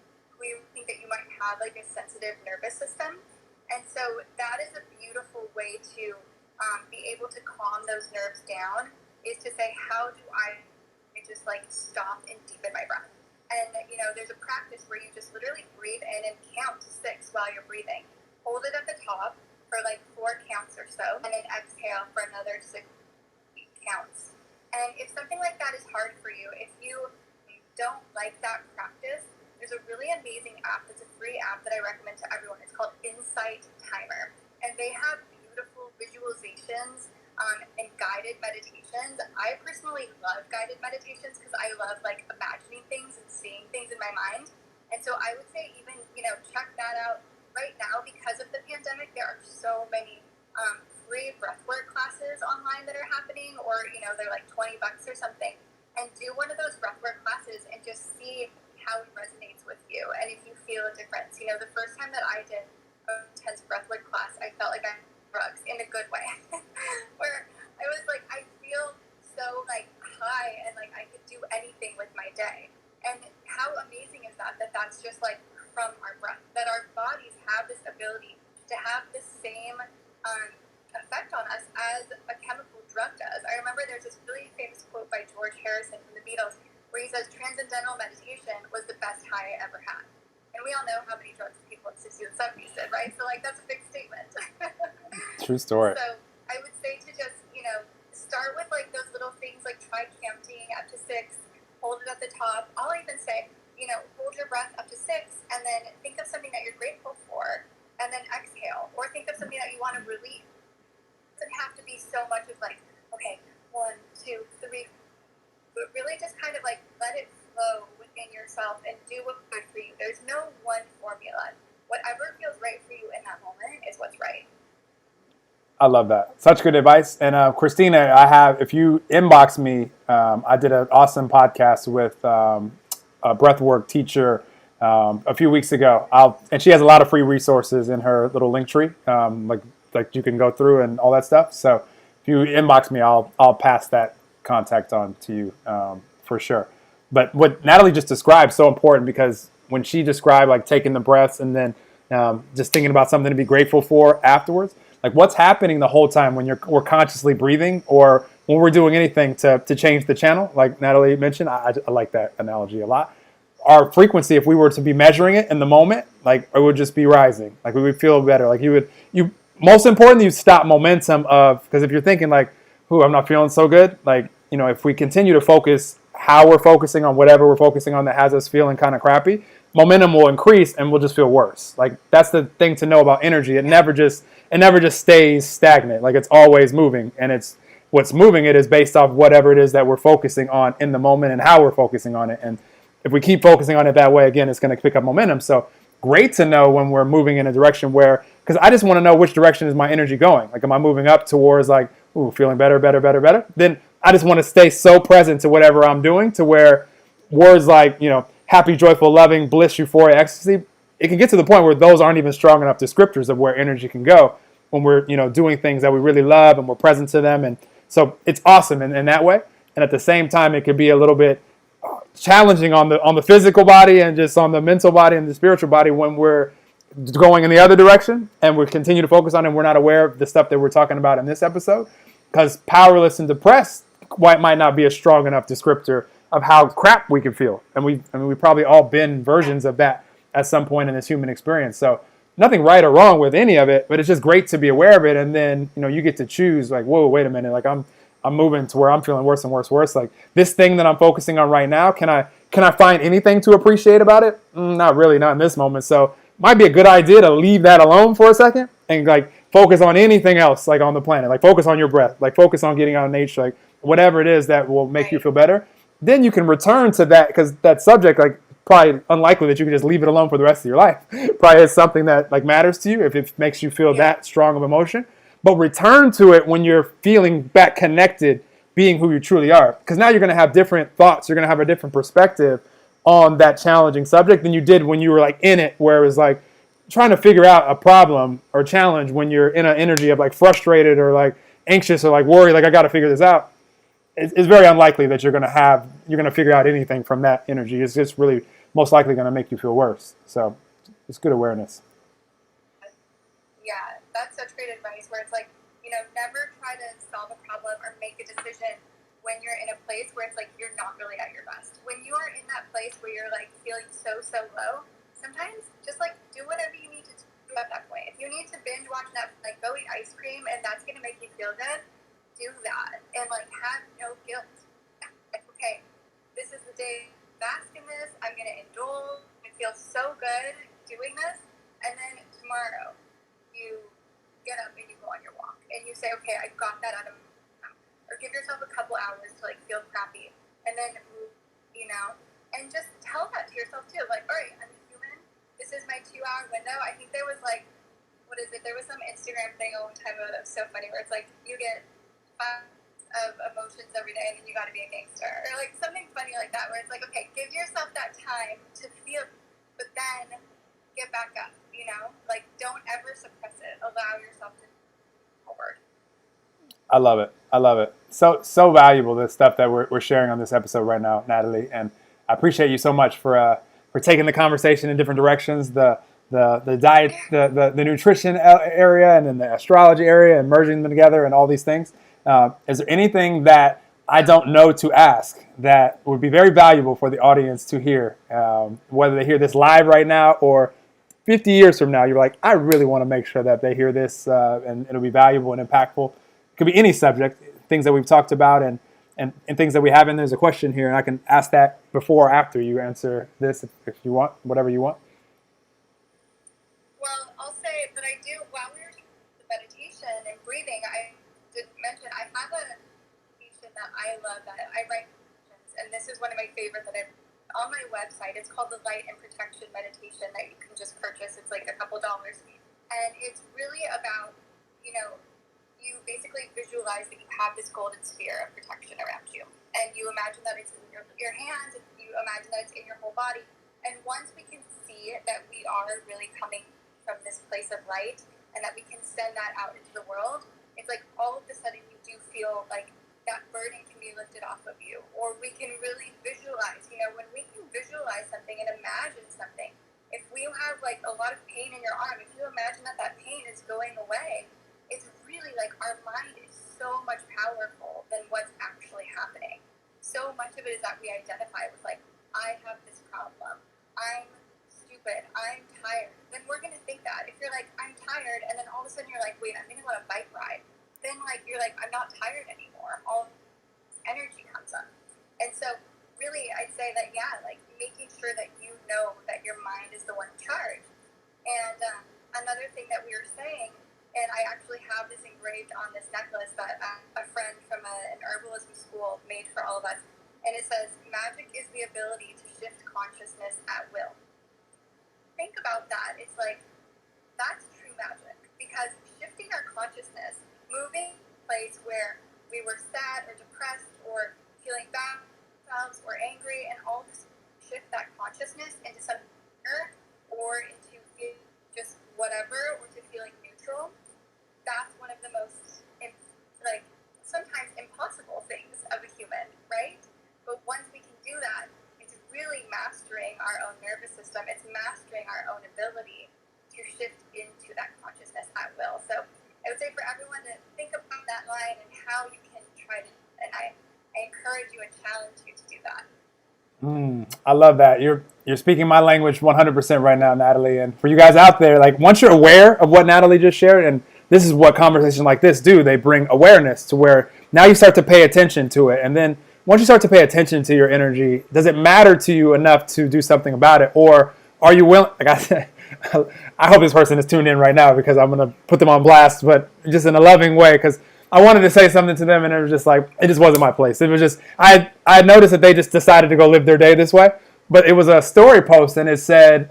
we think that you might have like a sensitive nervous system. And so that is a beautiful way to be able to calm those nerves down, is to say, how do I just like stop and deepen my breath? And there's a practice where you just literally breathe in and count to 6 while you're breathing. Hold it at the top for like 4 counts or so, and then exhale for another 6 counts. And if something like that is hard for you, if you don't like that practice, there's a really amazing that I recommend to everyone. It's called Insight Timer. And they have beautiful visualizations and guided meditations. I personally love guided meditations because I love like imagining things and seeing things in my mind. And so I would say even, check that out right now. Because of the pandemic, there are so many free breathwork classes online that are happening, or, they're like $20 or something. And do one of those breathwork classes and just see how it resonates with you and if you feel a difference. The first time that I did a intense breathwork class, I felt like I had drugs in a good way, where I was like, I feel so like high and like I could do anything with my day. And how amazing is that that's just like from our breath, that our bodies have this ability to have the same effect on us as a chemical drug does. I remember there's this really famous quote by George Harrison from the Beatles where he says, "Transcendental meditation was the best high I ever had." And we all know how many drugs people in the 60s and 70s did, right? So, like, that's a big statement. True story. So, I would say to just, start with, like, those little things, like try counting up to 6, hold it at the top. I'll even say, hold your breath up to 6, and then think of something that you're grateful for, and then exhale. Or think of something that you want to release. It doesn't have to be so much of, like, okay, 1, 2, 3, but really just kind of, like, let it flow within yourself and do what's good for you. There's no one formula. Whatever feels right for you in that moment is what's right. I love that. Such good advice. And Christina, if you inbox me, I did an awesome podcast with a breathwork teacher a few weeks ago. And she has a lot of free resources in her little link tree, like you can go through and all that stuff. So if you inbox me, I'll pass that contact on to you for sure. But what Natalie just described is so important, because when she described like taking the breaths and then just thinking about something to be grateful for afterwards, like what's happening the whole time when we're consciously breathing, or when we're doing anything to change the channel, like Natalie mentioned, I like that analogy a lot. Our frequency, if we were to be measuring it in the moment, like it would just be rising. Like we would feel better. Like most importantly, you stop momentum because if you're thinking like, "Ooh, I'm not feeling so good," like, if we continue to focus how we're focusing on whatever we're focusing on that has us feeling kind of crappy, momentum will increase and we'll just feel worse. Like that's the thing to know about energy. It never just stays stagnant. Like it's always moving, and what's moving it is based off whatever it is that we're focusing on in the moment and how we're focusing on it. And if we keep focusing on it that way, again, it's going to pick up momentum. So great to know when we're moving in a direction because I just want to know which direction is my energy going. Like, am I moving up towards like, ooh, feeling better, better, better, better? Then I just want to stay so present to whatever I'm doing, to where words like, happy, joyful, loving, bliss, euphoria, ecstasy, it can get to the point where those aren't even strong enough descriptors of where energy can go when we're, doing things that we really love and we're present to them. And so it's awesome in that way. And at the same time, it could be a little bit challenging on the physical body and just on the mental body and the spiritual body when we're going in the other direction and we continue to focus on it and we're not aware of the stuff that we're talking about in this episode, because powerless and depressed might not be a strong enough descriptor of how crap we can feel. And we've probably all been versions of that at some point in this human experience. So nothing right or wrong with any of it, but it's just great to be aware of it. And then, you get to choose like, whoa, wait a minute. Like I'm moving to where I'm feeling worse and worse, worse. Like this thing that I'm focusing on right now, can I find anything to appreciate about it? Not really, not in this moment. So might be a good idea to leave that alone for a second and like focus on anything else like on the planet. Like focus on your breath, like focus on getting out in nature, like whatever it is that will make you feel better. Then you can return to that, because that subject, like probably unlikely that you can just leave it alone for the rest of your life. Probably is something that like matters to you if it makes you feel that strong of emotion. But return to it when you're feeling back connected, being who you truly are. Because now you're going to have different thoughts. You're going to have a different perspective on that challenging subject than you did when you were like in it, where it was like trying to figure out a problem or challenge when you're in an energy of like frustrated or like anxious or like worried, like I got to figure this out. It's very unlikely that you're going to figure out anything from that energy. It's just really most likely going to make you feel worse. So it's good awareness. Yeah, that's such great advice, where it's like, never try to solve a problem or make a decision when you're in a place where it's like you're not really at your best. When you are in that place where you're like feeling so low, sometimes just like do whatever you need to do at that point. If you need to binge watch Netflix, like go eat ice cream and that's going to make you feel good, do that. And like have no guilt. Like, okay, this is the day bask in this. I'm going to indulge and feel so good doing this. And then tomorrow, you get up and you go on your walk. And you say, okay, I got that out of my mouth. Or give yourself a couple hours to like feel crappy. And then, you know, and just tell that to yourself too. Like, all right, I'm human. This is my 2-hour window. I think there was like, what is it? There was some Instagram thing a long time ago that was so funny where it's like, you get 5 of emotions every day and then you got to be a gangster. Or like something funny like that where it's like, okay, give yourself that time to feel, but then get back up, you know? Like, don't ever suppress it. Allow yourself to move forward. I love it. I love it. So valuable, the stuff that we're sharing on this episode right now, Natalie. And I appreciate you so much for taking the conversation in different directions. The diet, the nutrition area, and then the astrology area, and merging them together, and all these things. Is there anything that I don't know to ask that would be very valuable for the audience to hear, whether they hear this live right now or 50 years from now? You're like, I really want to make sure that they hear this and it'll be valuable and impactful. It could be any subject, things that we've talked about and things that we haven't. There's a question here, and I can ask that before or after you answer this if you want, whatever you want. Well, I'll say that I do, while we were doing the meditation and breathing, I did mention I have a meditation that I love that I write, and this is one of my favorite that I've on my website. It's called the Light and Protection Meditation that you can just purchase. It's like a couple dollars. And it's really about, you know, you basically visualize that you have this golden sphere of protection around you. And you imagine that it's in your hands, and you imagine that it's in your whole body. And once we can see that we are really coming from this place of light and that we can send that out into the world, it's like all of a sudden you do feel like that burden can be lifted off of you. Or we can really visualize, you know, when we can visualize something and imagine something, if we have like a lot of pain in your arm, if you imagine that that pain is going away, it's really like our mind is so much powerful than what's actually happening. So much of it is that we identify with like, I have this problem, I'm stupid, I'm tired. Then we're going to think that. If you're like, I'm tired, and then all of a sudden you're like, wait, I'm going to go on a bike ride. Then like, you're like, I'm not tired anymore. All this energy comes up. And so really, I'd say that, yeah, like making sure that you know that your mind is the one in charge. And another thing that we were saying, and I actually have this engraved on this necklace that a friend from an herbalism school made for all of us. And it says, magic is the ability to shift consciousness at will. Think about that. It's like, that's true magic. Because shifting our consciousness, moving to a place where we were sad or depressed or feeling bad ourselves or angry, and all this shift that consciousness into something better or into just whatever, or to feeling neutral, that's one of the most, like, sometimes impossible things of a human, right? But once we can do that, it's really mastering our own nervous system. It's mastering our own ability to shift into that consciousness at will. So I would say for everyone to think about that line and how you can try to, and I encourage you and challenge you to do that. I love that. You're speaking my language 100% right now, Natalie. And for you guys out there, like once you're aware of what Natalie just shared, and this is what conversations like this do, they bring awareness to where now you start to pay attention to it. And then once you start to pay attention to your energy, does it matter to you enough to do something about it? Or are you willing, like I said, I hope this person is tuned in right now because I'm going to put them on blast, but just in a loving way, because I wanted to say something to them and it was just like, it just wasn't my place. It was just, I noticed that they just decided to go live their day this way. But it was a story post and it said,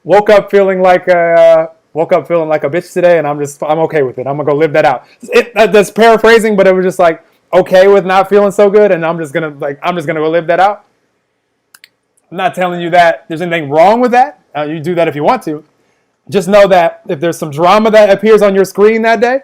woke up feeling like a bitch today, and I'm okay with it. I'm gonna go live that out. That's paraphrasing, but it was just like okay with not feeling so good, and I'm just gonna go live that out. I'm not telling you that there's anything wrong with that. You do that if you want to. Just know that if there's some drama that appears on your screen that day,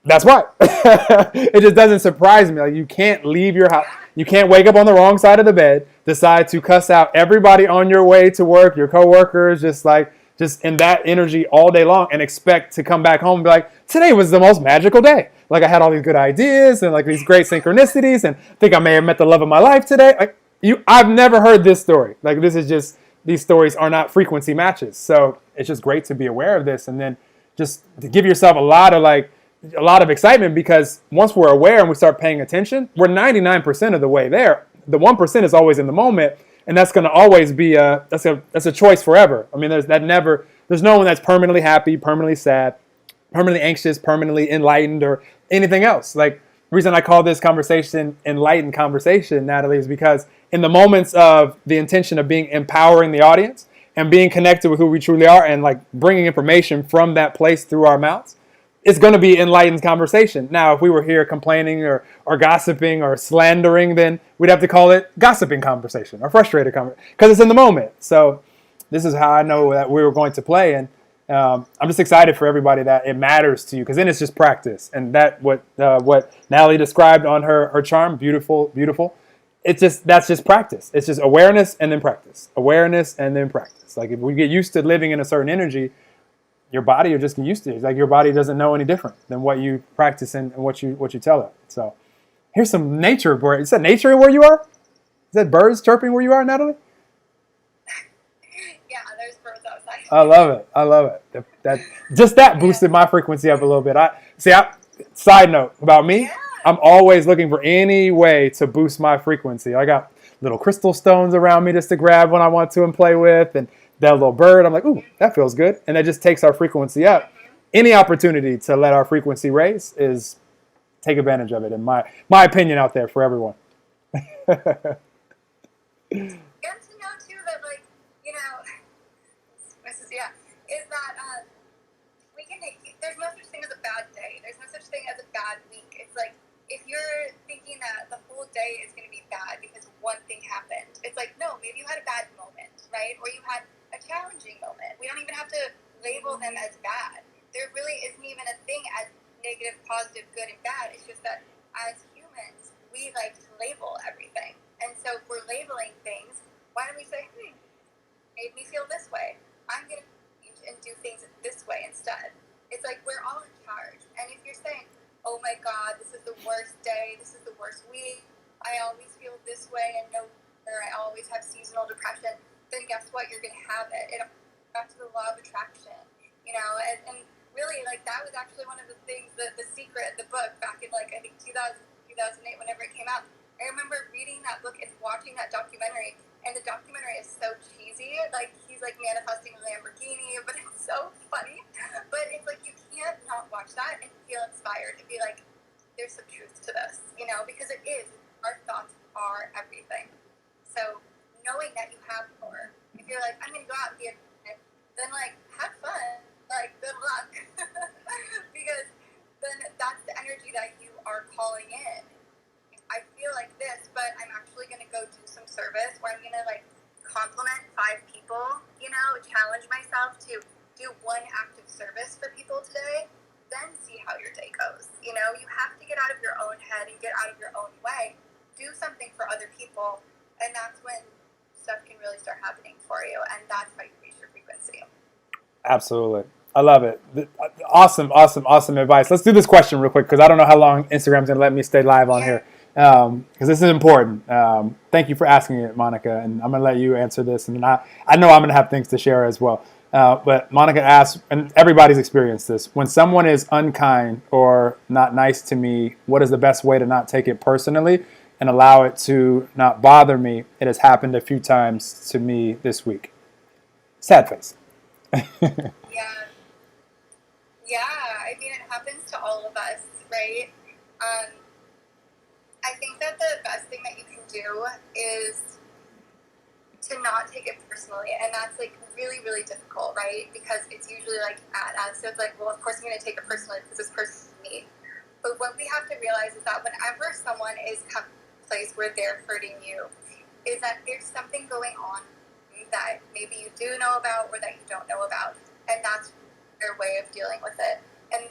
that's why. It just doesn't surprise me. Like you can't leave your house. You can't wake up on the wrong side of the bed, decide to cuss out everybody on your way to work, your coworkers, just in that energy all day long, and expect to come back home and be like, today was the most magical day. Like I had all these good ideas and like these great synchronicities, and I think I may have met the love of my life today. Like I've never heard this story. Like this is just, these stories are not frequency matches. So it's just great to be aware of this, and then just to give yourself a lot of excitement, because once we're aware and we start paying attention, we're 99% of the way there. The 1% is always in the moment, and that's going to always be that's a choice forever. I mean, that There's no one that's permanently happy, permanently sad, permanently anxious, permanently enlightened, or anything else. Like, the reason I call this conversation enlightened conversation, Natalie, is because in the moments of the intention of being empowering the audience and being connected with who we truly are and like bringing information from that place through our mouths, it's going to be enlightened conversation. Now, if we were here complaining or gossiping or slandering, then we'd have to call it gossiping conversation or frustrated conversation because it's in the moment. So this is how I know that we were going to play. And I'm just excited for everybody that it matters to you, because then it's just practice. And that what Natalie described on her charm, beautiful, beautiful. That's just practice. It's just awareness and then practice, awareness and then practice. Like if we get used to living in a certain energy, your body, you're just used to it. It's like your body doesn't know any different than what you practice and what you tell it. So here's some nature. Is that nature where you are? Is that birds chirping where you are, Natalie? Yeah, there's birds outside. I love it. I love it. That boosted my frequency up a little bit. Side note about me, Yeah. I'm always looking for any way to boost my frequency. I got little crystal stones around me just to grab when I want to and play with, and that little bird, I'm like, ooh, that feels good. And that just takes our frequency up. Any opportunity to let our frequency raise is take advantage of it, in my opinion out there for everyone. Get to know too that, like, you know, this is is that we can there's no such thing as a bad day. There's no such thing as a bad week. It's like if you're thinking that the whole day is going to be bad because one thing happened, it's like, no, maybe you had a bad moment, right? Or you had a challenging moment. We don't even have to label them as bad. There really isn't even a thing as negative, positive, good, and bad. It's just that as humans, we like to label everything. And so if we're labeling things, why don't we say, made me feel this way. I'm going to change and do things this way instead. It's like we're all in charge. And if you're saying, oh my God, this is the worst day, this is the worst week, I always feel this way and I always have seasonal depression, then guess what? You're going to have it. It back to the law of attraction, you know, and really, like, that was actually one of the things, the secret, the book back in, like, I think 2008, whenever it came out. I remember reading that book and watching that documentary, and the documentary is so cheesy. Like, he's, like, manifesting a Lamborghini, but it's so funny. But it's like, you can't not watch that and feel inspired and be like, there's some truth to this, you know, because it is. Our thoughts are everything. So knowing that you have power, if you're like, I'm going to go out and be a then, like, have fun. Like, good luck. Because then that's the energy that you are calling in. I feel like this, but I'm actually going to go do some service where I'm going to, like, compliment 5 people, you know, challenge myself to do one act of service for people today, then see how your day goes. You know, you have to get out of your own head and get out of your own way. Do something for other people, and that's when stuff can really start happening for you, and that's how you reach your frequency. Absolutely. I love it. Awesome advice. Let's do this question real quick, because I don't know how long Instagram's going to let me stay live on here, because this is important. Thank you for asking it, Monica, and I'm going to let you answer this, and I know I'm going to have things to share as well. But Monica asks, and everybody's experienced this, when someone is unkind or not nice to me, what is the best way to not take it personally and allow it to not bother me? It has happened a few times to me this week. Sad face. Yeah, I mean, it happens to all of us, right? I think that the best thing that you can do is to not take it personally, and that's, like, really, really difficult, right? Because it's usually, like, at us, so it's like, well, of course I'm going to take it personally because this person's me. But what we have to realize is that whenever someone is at a place where they're hurting you, is that there's something going on that maybe you do know about or that you don't know about, and that's their way of dealing with it. And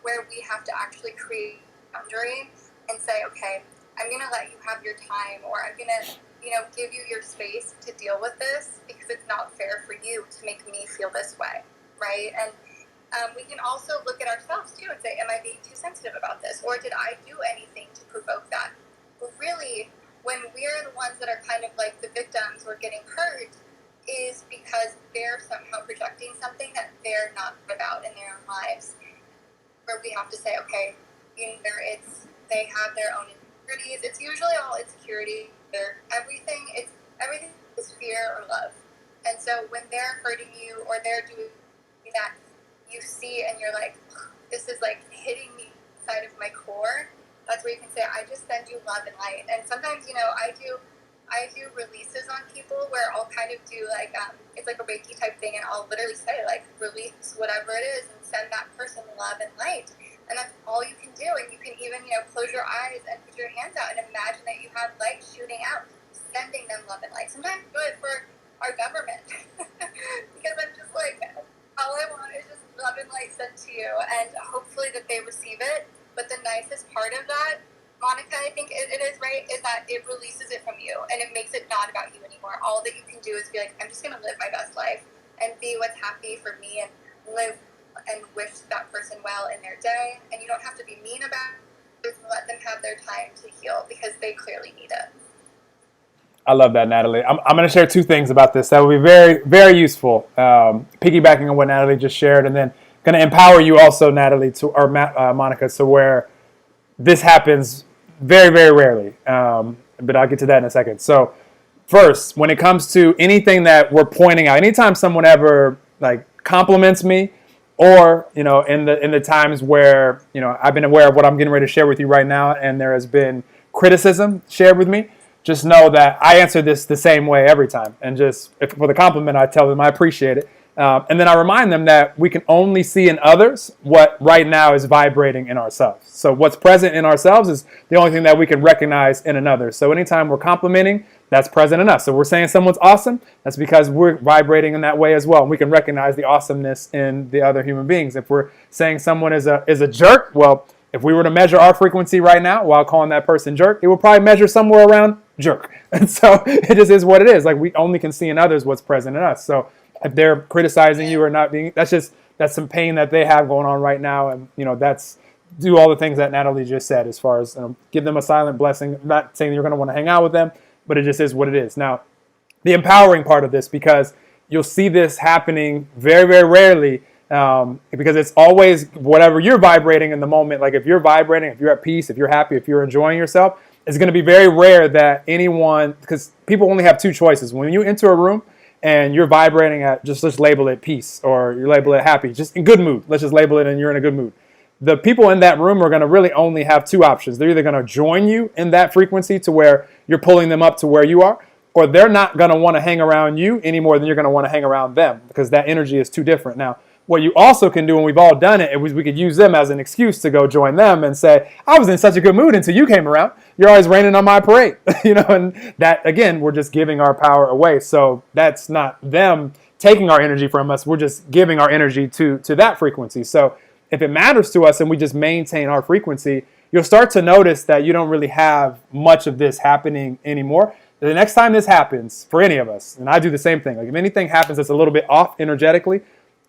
where we have to actually create a boundary and say, okay, I'm going to let you have your time, or I'm going to, you know, give you your space to deal with this, because it's not fair for you to make me feel this way, right? And we can also look at ourselves too and say, am I being too sensitive about this, or did I do anything to provoke that? But really, when we're the ones that are kind of like the victims or getting hurt, is because they're somehow projecting something that they're not about in their own lives. Where we have to say, okay, they have their own insecurities. It's usually all insecurity. Everything is fear or love. And so when they're hurting you or they're doing that you see and you're like, this is like hitting me inside of my core, that's where you can say, I just send you love and light. And sometimes, I do releases on people where I'll kind of do like, it's like a Reiki type thing, and I'll literally say like, release whatever it is and send that person love and light. And that's all you can do. And you can even, close your eyes and put your hands out and imagine that you have light shooting out, sending them love and light. Sometimes do it for our government because I'm just like, all I want is just love and light sent to you, and hopefully that they receive it. But the nicest part of that, Monica, I think it is right, is that it releases it from you and it makes it not about you anymore. All that you can do is be like, I'm just going to live my best life and be what's happy for me and live and wish that person well in their day. And you don't have to be mean about it. Just let them have their time to heal because they clearly need it. I love that, Natalie. I'm going to share two things about this that will be very, very useful, piggybacking on what Natalie just shared, and then going to empower you also, Natalie, or Monica, to where this happens very, very rarely. But I'll get to that in a second. So first, when it comes to anything that we're pointing out, anytime someone ever like compliments me, or in the times where I've been aware of what I'm getting ready to share with you right now, and there has been criticism shared with me, just know that I answer this the same way every time. And just for the compliment, I tell them I appreciate it. And then I remind them that we can only see in others what right now is vibrating in ourselves. So what's present in ourselves is the only thing that we can recognize in another. So anytime we're complimenting, that's present in us. So we're saying someone's awesome, that's because we're vibrating in that way as well. And we can recognize the awesomeness in the other human beings. If we're saying someone is a jerk, well, if we were to measure our frequency right now while calling that person jerk, it would probably measure somewhere around jerk. And so it just is what it is. Like, we only can see in others what's present in us. So if they're criticizing you or not being, that's some pain that they have going on right now. And, that's do all the things that Natalie just said as far as give them a silent blessing. I'm not saying you're going to want to hang out with them, but it just is what it is. Now, the empowering part of this, because you'll see this happening very, very rarely, because it's always whatever you're vibrating in the moment. Like if you're vibrating, if you're at peace, if you're happy, if you're enjoying yourself, it's going to be very rare that anyone, because people only have two choices. When you enter a room and you're vibrating at, let's label it peace, or you label it happy, just in good mood. Let's just label it and you're in a good mood. The people in that room are going to really only have two options. They're either going to join you in that frequency to where you're pulling them up to where you are, or they're not going to want to hang around you any more than you're going to want to hang around them, because that energy is too different. Now, what you also can do, and we've all done it, we could use them as an excuse to go join them and say, I was in such a good mood until you came around. You're always raining on my parade. And that, again, we're just giving our power away. So that's not them taking our energy from us. We're just giving our energy to that frequency. So if it matters to us and we just maintain our frequency, you'll start to notice that you don't really have much of this happening anymore. The next time this happens for any of us, and I do the same thing, like if anything happens that's a little bit off energetically,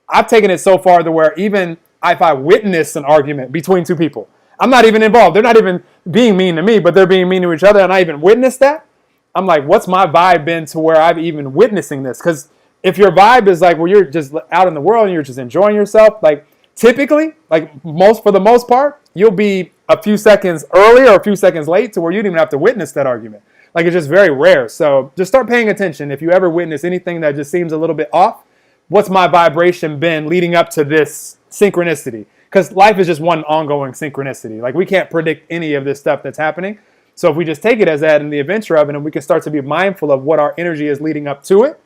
I've taken it so far to where even if I witness an argument between two people, I'm not even involved. They're not even being mean to me, but they're being mean to each other, and I even witnessed that. I'm like, what's my vibe been to where I'm even witnessing this? Because if your vibe is like where you're just out in the world and you're just enjoying yourself, like typically, like for the most part, you'll be a few seconds early or a few seconds late to where you don't even have to witness that argument. Like, it's just very rare. So just start paying attention. If you ever witness anything that just seems a little bit off, what's my vibration been leading up to this synchronicity? Because life is just one ongoing synchronicity. Like, we can't predict any of this stuff that's happening. So if we just take it as that and the adventure of it, and we can start to be mindful of what our energy is leading up to it,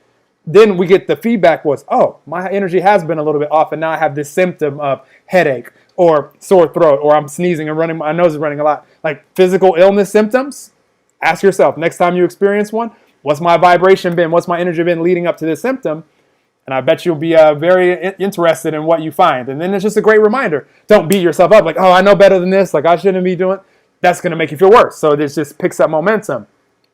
then we get the feedback was, oh, my energy has been a little bit off, and now I have this symptom of headache or sore throat, or I'm sneezing and my nose is running a lot. Like physical illness symptoms, ask yourself, next time you experience one, what's my vibration been? What's my energy been leading up to this symptom? And I bet you'll be very interested in what you find. And then it's just a great reminder. Don't beat yourself up like, oh, I know better than this. Like, I shouldn't be doing. That's going to make you feel worse. So this just picks up momentum.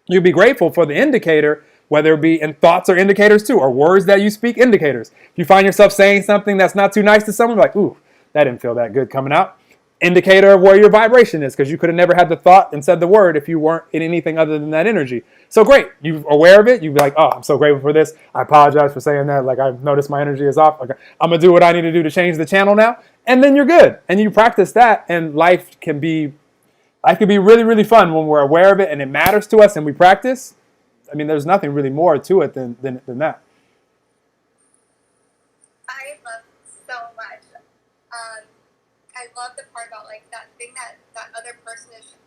You'll be grateful for the indicator, whether it be in thoughts or indicators too, or words that you speak, indicators. If you find yourself saying something that's not too nice to someone, like, ooh, that didn't feel that good coming out. Indicator of where your vibration is, because you could have never had the thought and said the word if you weren't in anything other than that energy. So great, you're aware of it. You'd be like, oh, I'm so grateful for this. I apologize for saying that. Like, I've noticed my energy is off. Okay, I'm gonna do what I need to do to change the channel now, and then you're good. And you practice that, and life can be really, really fun when we're aware of it and it matters to us and we practice. I mean, there's nothing really more to it than that. I love so much. I love the part about like that thing that other person is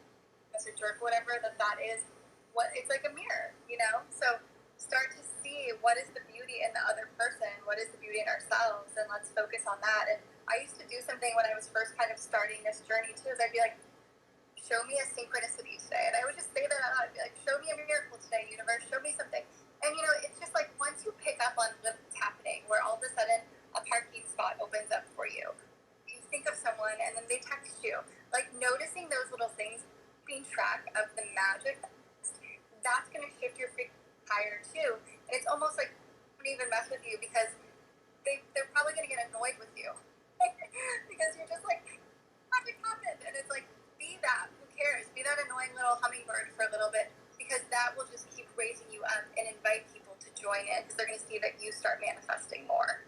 as a jerk, whatever that is. What it's like a mirror, you know. So start to see what is the beauty in the other person, what is the beauty in ourselves, and let's focus on that. And I used to do something when I was first kind of starting this journey too. Is I'd be like, show me a synchronicity today, and I would just say that out loud. I'd be like, show me a miracle today, universe. Show me something. And you know, it's just like once you pick up on what's happening, where all of a sudden a parking spot opens up for you. You think of someone and then they text you. Like noticing those little things, keeping track of the magic, that's going to shift your frequency higher too. And it's almost like they don't even mess with you because they're probably going to get annoyed with you because you're just like, magic happened. And it's like, be that. Who cares? Be that annoying little hummingbird for a little bit because that will just keep raising you up and invite people to join in because they're going to see that you start manifesting more.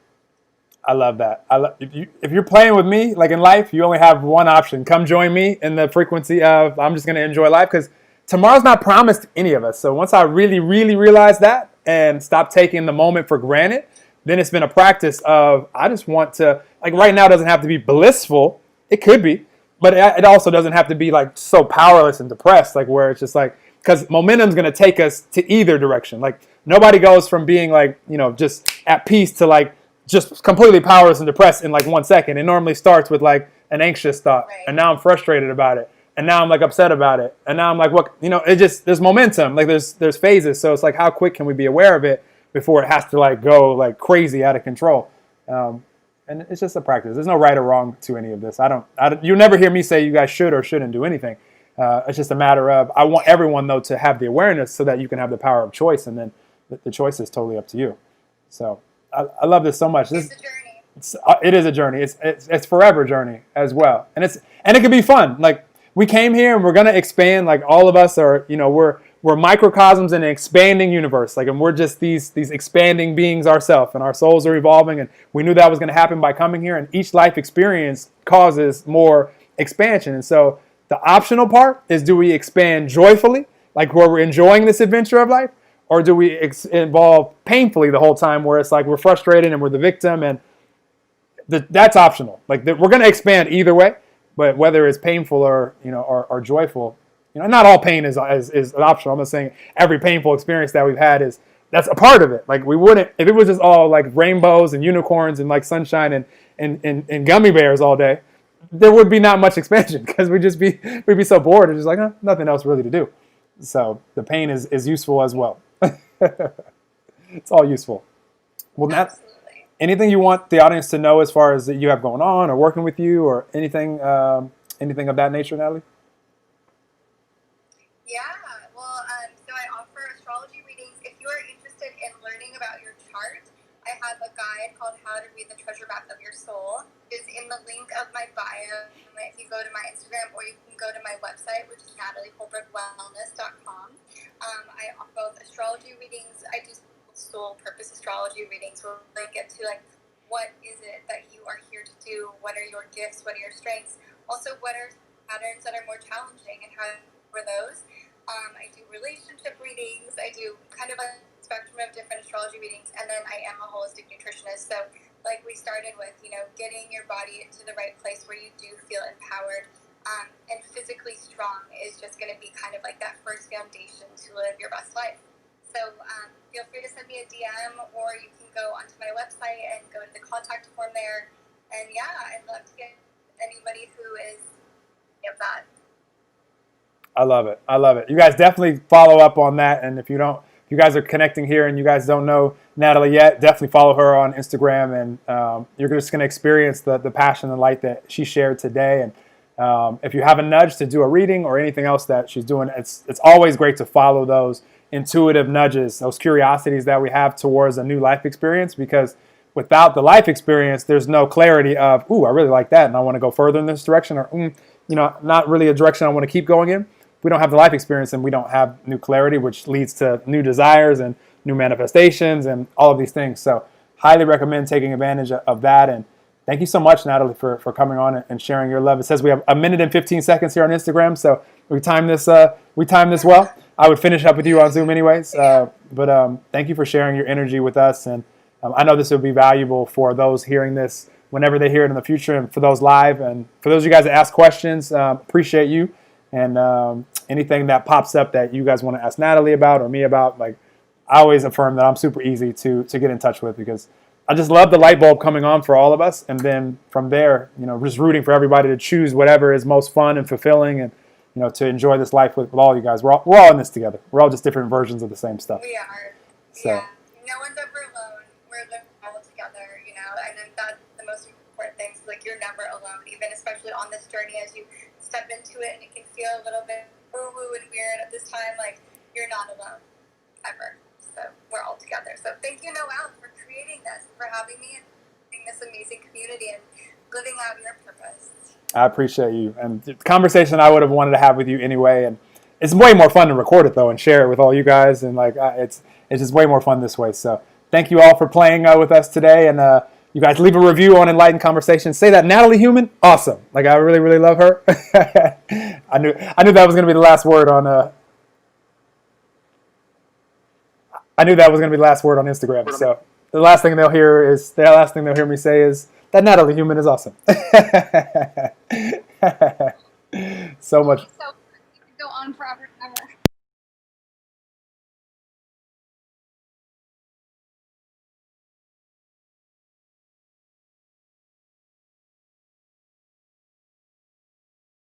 I love that. If you're playing with me, like in life, you only have one option. Come join me in the frequency of I'm just going to enjoy life because tomorrow's not promised to any of us. So once I really, really realize that and stop taking the moment for granted, then it's been a practice of I just want to, like right now it doesn't have to be blissful. It could be, but it also doesn't have to be like so powerless and depressed, like where it's just like, because momentum's going to take us to either direction. Like nobody goes from being like, you know, just at peace to like, just completely powerless and depressed in like 1 second. It normally starts with like an anxious thought. Right. And now I'm frustrated about it. And now I'm like upset about it. And now I'm like, what, you know, it just, there's momentum. Like there's phases. So it's like, how quick can we be aware of it before it has to like go like crazy out of control? And it's just a practice. There's no right or wrong to any of this. You'll never hear me say you guys should or shouldn't do anything. It's just a matter of, I want everyone though to have the awareness so that you can have the power of choice. And then the choice is totally up to you. So I love this so much. It's a journey. It is a journey. It's forever journey as well, and it can be fun. Like we came here and we're gonna expand. Like all of us are, you know, we're microcosms in an expanding universe. Like, and we're just these expanding beings ourselves, and our souls are evolving. And we knew that was gonna happen by coming here. And each life experience causes more expansion. And so the optional part is: do we expand joyfully, like where we're enjoying this adventure of life? Or do we involve painfully the whole time where it's like we're frustrated and we're the victim, and that's optional. Like we're going to expand either way, but whether it's painful or, you know, or joyful, you know, not all pain is optional. I'm not saying every painful experience that we've had that's a part of it. Like we wouldn't, if it was just all like rainbows and unicorns and like sunshine and gummy bears all day, there would be not much expansion because we'd be so bored and just like, nothing else really to do. So the pain is useful as well. It's all useful. Well, Absolutely. Anything you want the audience to know as far as that you have going on or working with you or anything of that nature, Natalie? Yeah, well, so I offer astrology readings. If you are interested in learning about your chart, I have a guide called How to Read the Treasure Map of Your Soul. It's in the link of my bio. If you go to my Instagram, or you can go to my website, which is NatalieHolbrookWellness.com. I offer both astrology readings. I do soul purpose astrology readings where I get to like, what is it that you are here to do? What are your gifts? What are your strengths? Also, what are patterns that are more challenging and how for those? I do relationship readings. I do kind of a spectrum of different astrology readings, and then I am a holistic nutritionist. So like we started with, you know, getting your body into the right place where you do feel empowered and physically strong is just going to be kind of like that first foundation to live your best life. So feel free to send me a DM, or you can go onto my website and go to the contact form there. And yeah, I'd love to get anybody who is of that. I love it. I love it. You guys definitely follow up on that. And if you guys are connecting here and you guys don't know Natalie yet, definitely follow her on Instagram. And you're just going to experience the passion and light that she shared today. And if you have a nudge to do a reading or anything else that she's doing, it's always great to follow those intuitive nudges, those curiosities that we have towards a new life experience, because without the life experience, there's no clarity of, ooh, I really like that and I want to go further in this direction, or, you know, not really a direction I want to keep going in. If we don't have the life experience, and we don't have new clarity, which leads to new desires and new manifestations and all of these things. So highly recommend taking advantage of that. And thank you so much, Natalie, for coming on and sharing your love. It says we have 1 minute and 15 seconds here on Instagram, so we timed this well. I would finish up with you on Zoom anyways, but thank you for sharing your energy with us. And I know this will be valuable for those hearing this whenever they hear it in the future. And for those live and for those of you guys that ask questions, appreciate you. And anything that pops up that you guys want to ask Natalie about or me about, like, I always affirm that I'm super easy to get in touch with, because I just love the light bulb coming on for all of us. And then from there, just rooting for everybody to choose whatever is most fun and fulfilling, and, to enjoy this life with all you guys. We're all in this together. We're all just different versions of the same stuff. We are. So. Yeah. No one's ever alone. We're living all together, and then that's the most important thing. So, like, you're never alone, even especially on this journey as you step into it, and it can feel a little bit woo-woo and weird at this time. Like, you're not alone, ever. So we're all together. So thank you, Noelle, for creating this, for having me and creating this amazing community and living out your purpose. I appreciate you. And the conversation I would have wanted to have with you anyway. And it's way more fun to record it, though, and share it with all you guys. And, like, it's just way more fun this way. So thank you all for playing with us today. And you guys leave a review on Enlightened Conversations. Say that Natalie Human, awesome. Like, I really, really love her. I knew that was going to be the last word on I knew that was going to be the last word on Instagram. So the last thing they'll hear me say is that Natalie Human is awesome. So much. So you could go on forever and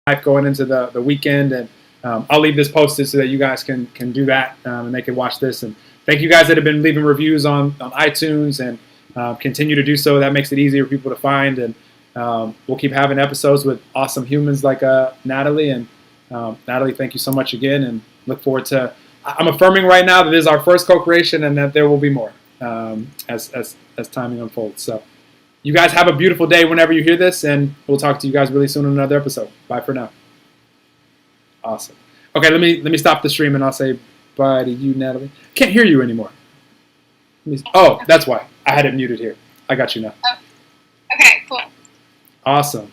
ever. Going into the weekend, and I'll leave this posted so that you guys can do that, and they can watch this. And thank you guys that have been leaving reviews on iTunes, and continue to do so. That makes it easier for people to find, and we'll keep having episodes with awesome humans like Natalie. And Natalie, thank you so much again, and look forward to. I'm affirming right now that this is our first co-creation, and that there will be more as timing unfolds. So. You guys have a beautiful day whenever you hear this, and we'll talk to you guys really soon in another episode. Bye for now. Awesome. Okay, let me stop the stream, and I'll say bye to you, Natalie. Can't hear you anymore. Oh, that's why. I had it muted here. I got you now. Oh. Okay, cool. Awesome.